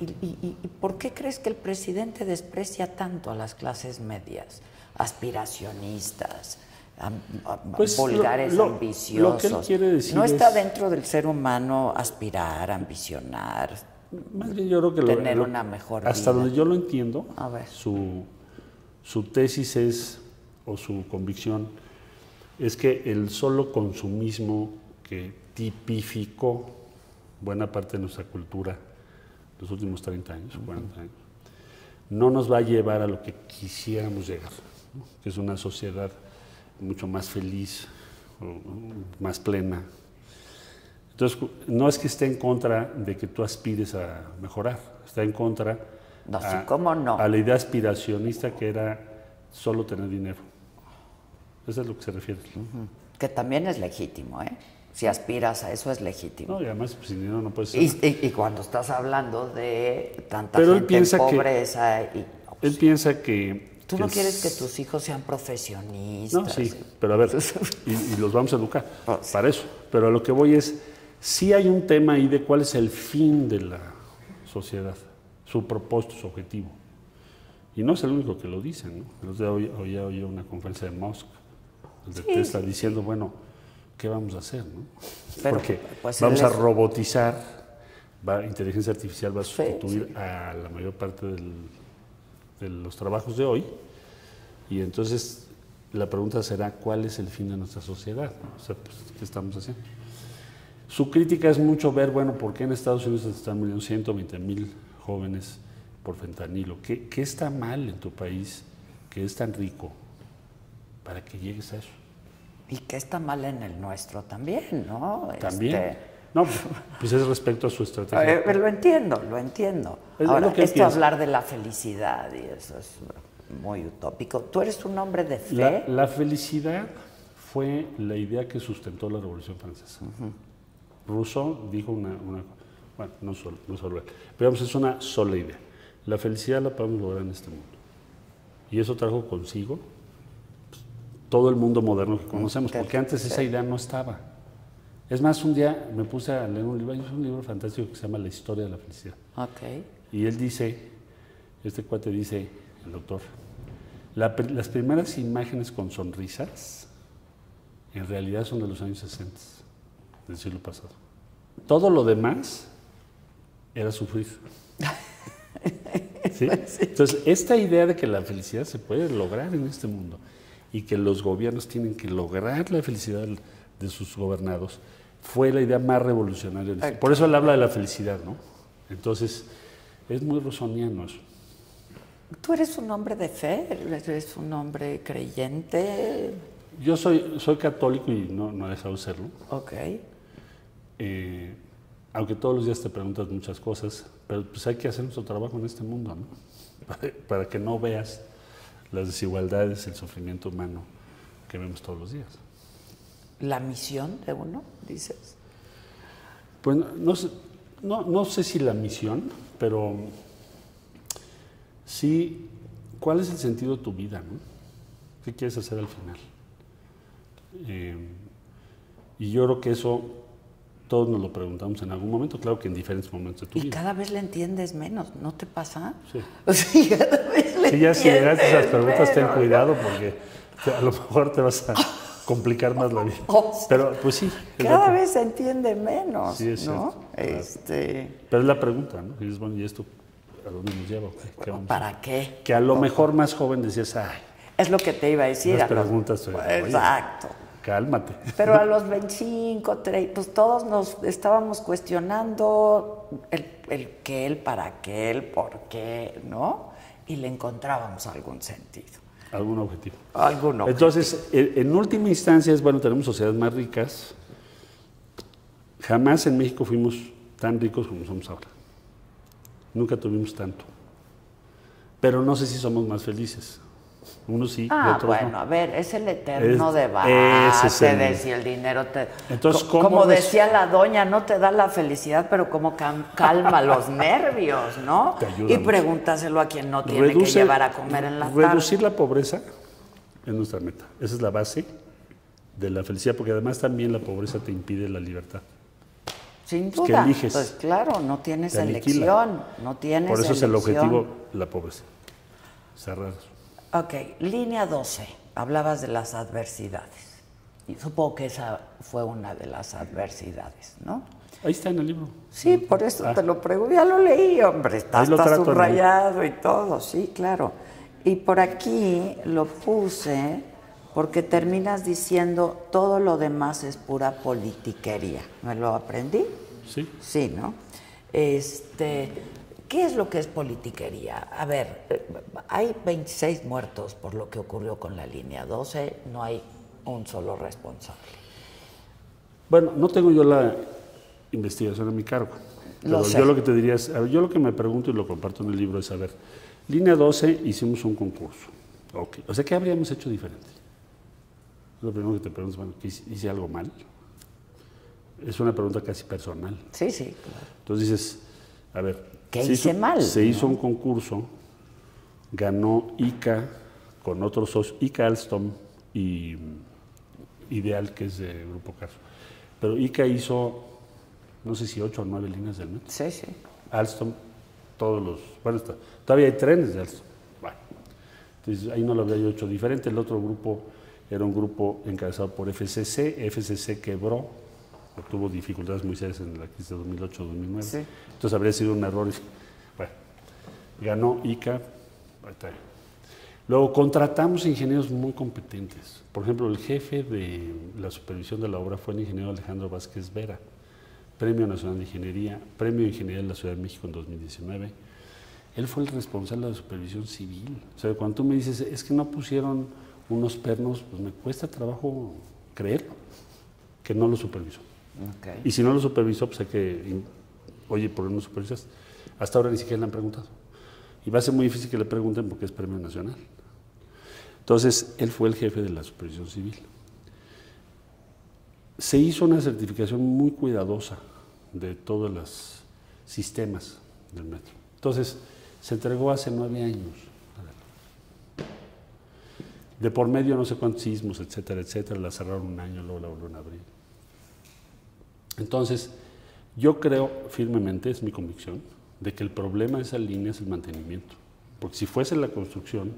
¿y por qué crees que el presidente desprecia tanto a las clases medias, aspiracionistas, vulgares, ambiciosos? Lo que él quiere decir ¿No está dentro del ser humano aspirar, ambicionar, más bien yo creo que tener una mejor vida? Hasta donde yo lo entiendo, a ver. su tesis es, o su convicción, es que el solo consumismo que tipificó buena parte de nuestra cultura los últimos 30 años, 40 años, no nos va a llevar a lo que quisiéramos llegar, ¿no? Que es una sociedad mucho más feliz, más plena. Entonces, no es que esté en contra de que tú aspires a mejorar, está en contra ¿cómo no? a la idea aspiracionista que era solo tener dinero. Eso es lo que se refiere. Que también es legítimo, ¿eh? Si aspiras a eso es legítimo. No, y además pues, sin dinero no puedes ser. Y cuando estás hablando de tanta gente en pobreza... Él piensa que... Tú no quieres que tus hijos sean profesionistas. No, sí, pero a ver, y los vamos a educar para eso. Pero a lo que voy es, sí hay un tema ahí de cuál es el fin de la sociedad, su propósito, su objetivo. Y no es el único que lo dice, ¿no? El otro día oí una conferencia de Musk, de Tesla, diciendo, bueno, ¿qué vamos a hacer, no? Porque vamos a robotizar, inteligencia artificial va a sustituir a la mayor parte de los trabajos de hoy, y entonces la pregunta será, ¿cuál es el fin de nuestra sociedad? O sea, pues, ¿qué estamos haciendo? Su crítica es mucho ver, bueno, ¿por qué en Estados Unidos se están muriendo 120,000 jóvenes por fentanilo? ¿Qué está mal en tu país, que es tan rico, para que llegues a eso? Y que está mal en el nuestro también, ¿no? También. No, pues es respecto a su estrategia. Lo entiendo. Ahora, hablar de la felicidad, y eso es muy utópico. ¿Tú eres un hombre de fe? La felicidad fue la idea que sustentó la Revolución Francesa. Rousseau dijo bueno, no solo él, pero es una sola idea. La felicidad la podemos lograr en este mundo. Y eso trajo consigo todo el mundo moderno que conocemos, porque antes esa idea no estaba. Es más, un día me puse a leer un libro fantástico que se llama La historia de la felicidad. Okay. Y él dice, este cuate dice, el doctor, las primeras imágenes con sonrisas en realidad son de los años 60 del siglo pasado. Todo lo demás era sufrir. ¿Sí? Entonces, esta idea de que la felicidad se puede lograr en este mundo y que los gobiernos tienen que lograr la felicidad de sus gobernados, fue la idea más revolucionaria. Por eso él habla de la felicidad, ¿no? Entonces, es muy rousseauiano eso. ¿Tú eres un hombre de fe? ¿Eres un hombre creyente? Yo soy católico y no he dejado de serlo. Ok. Aunque todos los días te preguntas muchas cosas, pero pues hay que hacer nuestro trabajo en este mundo, ¿no? Para que no veas las desigualdades, el sufrimiento humano que vemos todos los días. ¿La misión de uno, dices? Pues no sé si la misión, pero sí, ¿cuál es el sentido de tu vida, no? ¿Qué quieres hacer al final? Y yo creo que eso todos nos lo preguntamos en algún momento, claro que en diferentes momentos de tu vida. Y cada vez le entiendes menos, ¿no te pasa? Sí. O sea, cada vez le Sí, ya si llegaste a esas entiendes preguntas, ten menos, cuidado porque a lo mejor te vas a complicar más la vida. O sea, Pero pues sí. cada vez se entiende menos, Sí, es ¿no? cierto. Pero es la pregunta, ¿no? Y dices, bueno, ¿y esto a dónde nos lleva? ¿Qué vamos a hacer? ¿Para qué? Que a lo mejor más joven decías, ay, Es lo que te iba a decir. las preguntas. Oye, Exacto. cálmate. Pero a los 25, 30, pues todos nos estábamos cuestionando el qué, el para qué, el por qué, ¿no? Y le encontrábamos algún sentido. Algún objetivo. Algún objetivo. Entonces, en última instancia, bueno, tenemos sociedades más ricas. Jamás en México fuimos tan ricos como somos ahora. Nunca tuvimos tanto. Pero no sé si somos más felices. Unos sí, y otros bueno, no. a ver, es el eterno Ese debate es el- de si el dinero te... Entonces, ¿cómo como ves? decía la doña, no te da la felicidad, pero como calma los nervios, ¿no? Te ayuda Y mucho. pregúntaselo a quien no tiene que llevar a comer en la tarde. Reducir la pobreza es nuestra meta. Esa es la base de la felicidad, porque además también la pobreza te impide la libertad. Sin que duda. eliges. Pues claro, no tienes Te aniquila. elección, no tienes Por eso es el elección. objetivo, la pobreza. Cerrar. Ok, línea 12, hablabas de las adversidades. Y supongo que esa fue una de las adversidades, ¿no? Ahí está en el libro. Sí, por eso te lo pregunto. Ya lo leí, hombre, está Ahí lo trato, subrayado y todo, sí, claro. Y por aquí lo puse porque terminas diciendo todo lo demás es pura politiquería. ¿Me lo aprendí? Sí. Sí, ¿no? ¿Qué es lo que es politiquería? A ver, hay 26 muertos por lo que ocurrió con la línea 12, no hay un solo responsable. Bueno, no tengo yo la investigación a mi cargo. Pero sé. yo lo que te diría es, a ver, yo lo que me pregunto y lo comparto en el libro es, a ver, línea 12 hicimos un concurso. Okay. O sea, ¿qué habríamos hecho diferente? Lo primero que te preguntas, bueno, ¿hice algo mal? Es una pregunta casi personal. Sí, sí, claro. Entonces dices, a ver, ¿Qué hice mal? Se hizo un concurso, ganó ICA con otros socios, ICA Alstom y Ideal, que es de Grupo Carso. Pero ICA hizo, no sé si 8 o 9 líneas del metro. Sí, sí. Alstom, todos los, bueno, todavía hay trenes de Alstom. Bueno, entonces ahí no lo había yo hecho diferente. El otro grupo era un grupo encabezado por FCC. FCC quebró, tuvo dificultades muy serias en la crisis de 2008-2009. Sí. Entonces habría sido un error. Bueno, ganó ICA. Ahí está. Luego contratamos ingenieros muy competentes. Por ejemplo, el jefe de la supervisión de la obra fue el ingeniero Alejandro Vázquez Vera, Premio Nacional de Ingeniería, Premio de Ingeniería de la Ciudad de México en 2019. Él fue el responsable de la supervisión civil. O sea, cuando tú me dices, es que no pusieron unos pernos, pues me cuesta trabajo creerlo, que no lo supervisó. Okay. Y si no lo supervisó, pues hay que, oye, ¿por qué no supervisas? Hasta ahora ni siquiera le han preguntado. Y va a ser muy difícil que le pregunten porque es Premio Nacional. Entonces, él fue el jefe de la supervisión civil. Se hizo una certificación muy cuidadosa de todos los sistemas del metro. Entonces, se entregó hace 9 años. De por medio no sé cuántos sismos, etcétera, etcétera, la cerraron un año, luego la volvieron a abrir. Entonces, yo creo firmemente, es mi convicción, de que el problema de esa línea es el mantenimiento. Porque si fuese la construcción,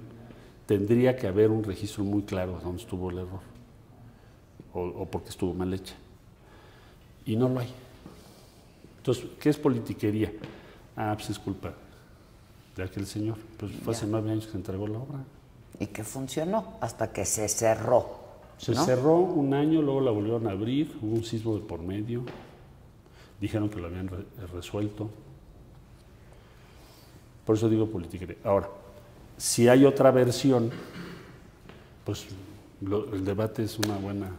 tendría que haber un registro muy claro de dónde estuvo el error o porque estuvo mal hecha. Y no lo hay. Entonces, ¿qué es politiquería? Ah, pues es culpa de aquel señor. Pues fue hace 9 años que se entregó la obra. Y que funcionó hasta que se cerró. Se ¿no? cerró un año, luego la volvieron a abrir, hubo un sismo de por medio, dijeron que lo habían resuelto. Por eso digo politiquería. Ahora, si hay otra versión, pues El debate es una buena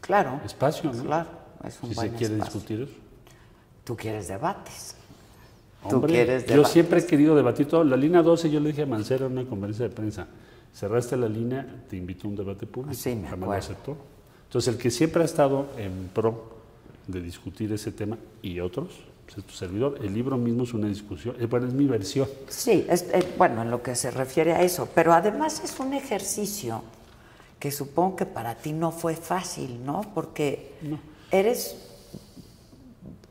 Claro. espacio, ¿no? Claro, es un Si buen se quiere espacio. discutir eso. Tú quieres debates. Hombre, yo siempre he querido debatir todo. La línea 12, yo le dije a Mancera en una conferencia de prensa, cerraste la línea, te invito a un debate público. Sí, me jamás lo acuerdo. aceptó. Entonces, el que siempre ha estado en pro de discutir ese tema y otros, pues es tu servidor. El libro mismo es una discusión, bueno, es mi versión. Sí, bueno, en lo que se refiere a eso, pero además es un ejercicio que supongo que para ti no fue fácil, ¿no? Porque eres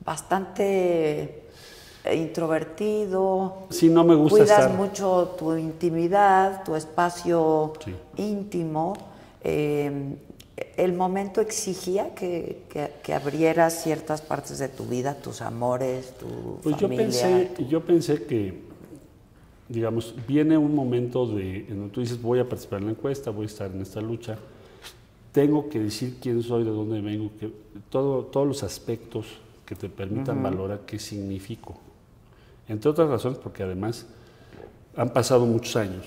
bastante introvertido. Sí, no me gusta cuidas estar... mucho tu intimidad, tu espacio Sí. íntimo. El momento exigía que abrieras ciertas partes de tu vida, tus amores, tu Pues familia. yo pensé que, digamos, viene un momento en donde tú dices, voy a participar en la encuesta, voy a estar en esta lucha, tengo que decir quién soy, de dónde vengo, todos los aspectos que te permitan valorar qué significo. Entre otras razones, porque además han pasado muchos años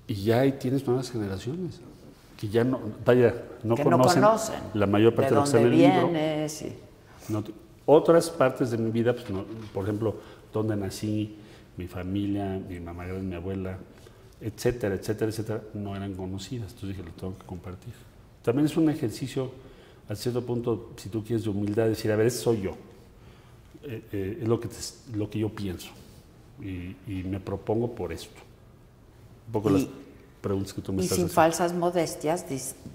y ya ahí tienes nuevas generaciones que ya no, no conocen la mayor parte de lo que está en el libro. Vienes y... Otras partes de mi vida, pues, por ejemplo, dónde nací, mi familia, mi mamá grande, mi abuela, etcétera, etcétera, etcétera, no eran conocidas. Entonces dije, lo tengo que compartir. También es un ejercicio, a cierto punto, si tú quieres, de humildad, decir, a ver, ese soy yo. Es lo que yo pienso. Y me propongo por esto. Un poco las preguntas que tú me estás haciendo. Y sin falsas modestias,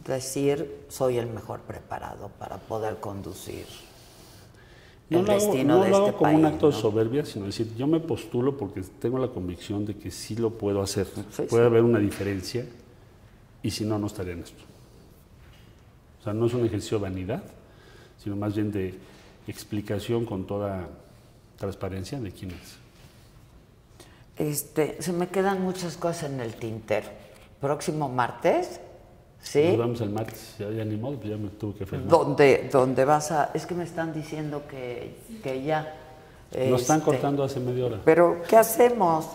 decir, soy el mejor preparado para poder conducir el destino de este país. No lo hago como un acto de ¿no? soberbia, sino decir, yo me postulo porque tengo la convicción de que sí lo puedo hacer. Sí, Puede sí. haber una diferencia y si no, no estaría en esto. O sea, no es un ejercicio de vanidad, sino más bien de explicación con toda transparencia de quién es. Se me quedan muchas cosas en el tintero. Próximo martes, ¿sí? Nos vemos el martes, ya ni modo, pues ya me tuve que firmar. ¿Dónde vas a...? Es que me están diciendo que ya... Nos están cortando hace media hora. Pero, ¿qué hacemos?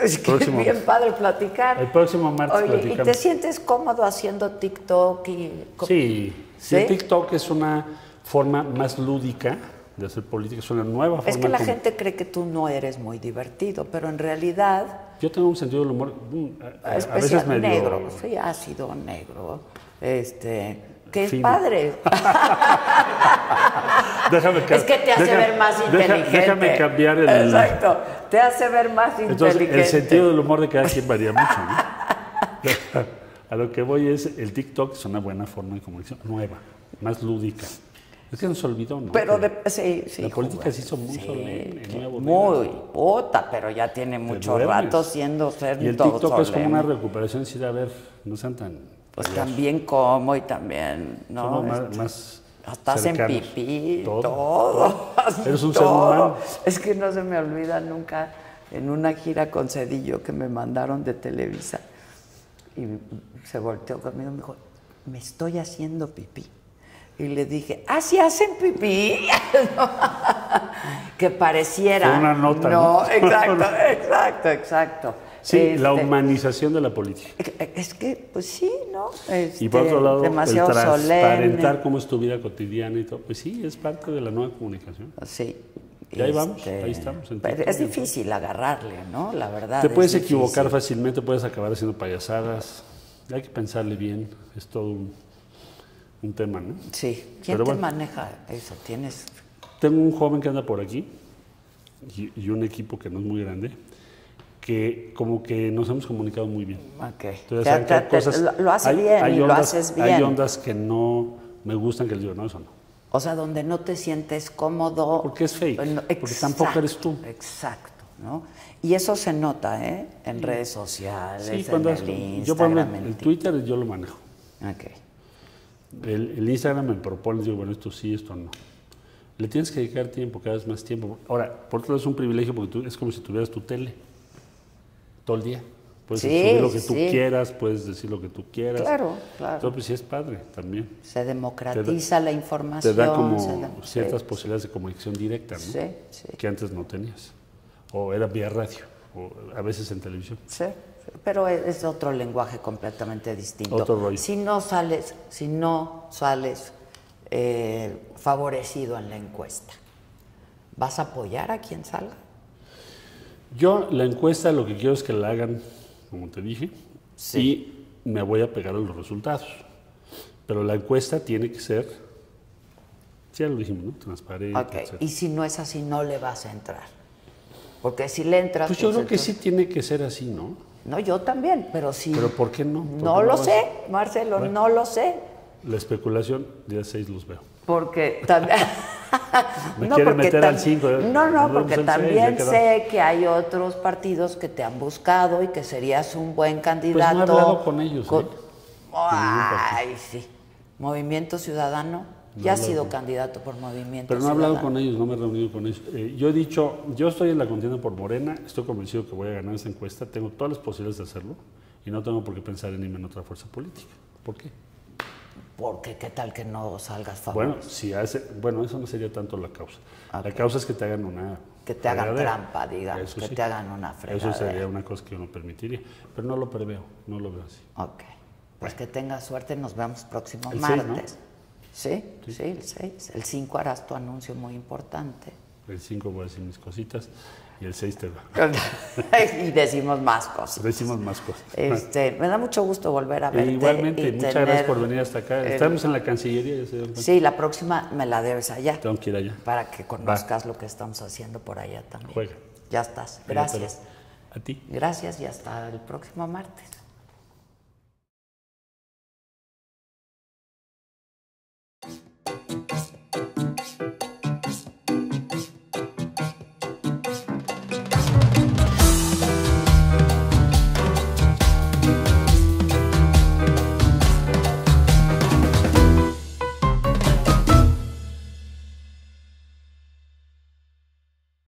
Es que es bien padre platicar. El próximo martes Oye, platicamos. ¿y te sientes cómodo haciendo TikTok? Sí, ¿Sí? El TikTok es una forma más lúdica de hacer política, es una nueva forma. Es que la gente cree que tú no eres muy divertido, pero en realidad... Yo tengo un sentido del humor a especial, veces medio... negro, sí, ácido negro, que es Fino. padre. Es que te hace ver más inteligente. Déjame cambiar el... Exacto, te hace ver más Entonces, inteligente. el sentido del humor de cada quien varía mucho, ¿no? A lo que voy es, el TikTok es una buena forma de comunicación, nueva, más lúdica. Es que nos olvidó, ¿no? Pero sí, la política se hizo muy solemne, muy aburrida. Muy puta, pero ya tiene mucho rato siendo Y el todo TikTok es como solemne. una recuperación, decir, a ver, no sean tan... Pues payasos. también como y también, ¿no? Somos más hasta hacen cercanos. pipí, Todo. todo. Eres un todo. ser humano. Es que no se me olvida nunca en una gira con Cedillo que me mandaron de Televisa y se volteó conmigo y me dijo, me estoy haciendo pipí. Y le dije, ¿ah, sí hacen pipí? Que pareciera. Fue una nota, No, ¿no? exacto. Sí, la humanización de la política. Es que, pues sí, ¿no? Y por otro lado, demasiado el transparentar solemne. cómo es tu vida cotidiana y todo. Pues sí, es parte de la nueva comunicación. Sí. Y ahí vamos, ahí estamos. Pero es difícil agarrarle, ¿no? La verdad. Te puedes es equivocar difícil. fácilmente, puedes acabar haciendo payasadas. Hay que pensarle bien, es todo un tema, ¿no? Sí. ¿Quién Pero te bueno. maneja eso? ¿Tienes? Tengo un joven que anda por aquí y un equipo que no es muy grande, que como que nos hemos comunicado muy bien. Ok. Entonces, saben que hay cosas, lo hace bien y lo haces bien. Hay ondas que no me gustan, que les digo, no, eso no. O sea, donde no te sientes cómodo. Porque es fake, Bueno, porque tampoco eres tú. Exacto, ¿no? Y eso se nota, ¿eh? En redes sociales, Sí, en cuando el Instagram. yo por ejemplo, en el Twitter yo lo manejo. Ok. El Instagram me propone, digo, bueno, esto sí, esto no. Le tienes que dedicar tiempo, cada vez más tiempo. Ahora, por otro lado es un privilegio porque es como si tuvieras tu tele todo el día. Puedes Sí, subir lo que tú sí. quieras, puedes decir lo que tú quieras. Claro. Entonces, pues sí es padre también. Se democratiza la información. Te da como sí. ciertas posibilidades de comunicación directa, ¿no? Sí. Que antes no tenías. O era vía radio, o a veces en televisión. Sí. pero es otro lenguaje completamente distinto. Otro rollo. Si no sales favorecido en la encuesta, ¿vas a apoyar a quien salga? Yo la encuesta lo que quiero es que la hagan, como te dije, y me voy a pegar a los resultados. Pero la encuesta tiene que ser, ya lo dijimos, ¿no? Transparente. Ok, y si no es así, no le vas a entrar. Porque si le entras... Pues yo creo que sí tiene que ser así, ¿no? No, yo también, pero sí. ¿Pero por qué no? No lo sé, Marcelo, Bueno. no lo sé. La especulación, día 6 los veo. Porque también... Me quieren meter al 5. No, porque también quedamos. sé que hay otros partidos que te han buscado y que serías un buen candidato. Pues no he hablado con ellos. Ay, sí. Movimiento Ciudadano. No Ya has he sido hablado candidato por Movimiento Pero no he Ciudadano. hablado con ellos, no me he reunido con ellos. Yo he dicho, yo estoy en la contienda por Morena, estoy convencido que voy a ganar esta encuesta, tengo todas las posibilidades de hacerlo y no tengo por qué pensar en irme en otra fuerza política. ¿Por qué? Porque qué tal que no salgas favorito. Bueno, eso no sería tanto la causa. Ok. La causa es que te hagan una... Que te hagan fregadera. trampa, digamos, Eso que sí. te hagan una fregadera. Eso sería una cosa que yo no permitiría, pero no lo preveo, no lo veo así. Ok. Pues que tengas suerte, nos vemos próximo El 6, martes. ¿no? Sí, el 6. El 5 harás tu anuncio muy importante. El 5 voy a decir mis cositas y el 6 te va. Y decimos más cosas. Decimos más cosas. Me da mucho gusto volver a verte. Igualmente, y muchas tener gracias por venir hasta acá. Estamos en la Cancillería, ya se dieron cuenta. Sí, la próxima me la debes allá. Tengo que ir allá. Para que conozcas lo que estamos haciendo por allá también. Juega. Ya estás. Gracias. A ti. Gracias y hasta el próximo martes.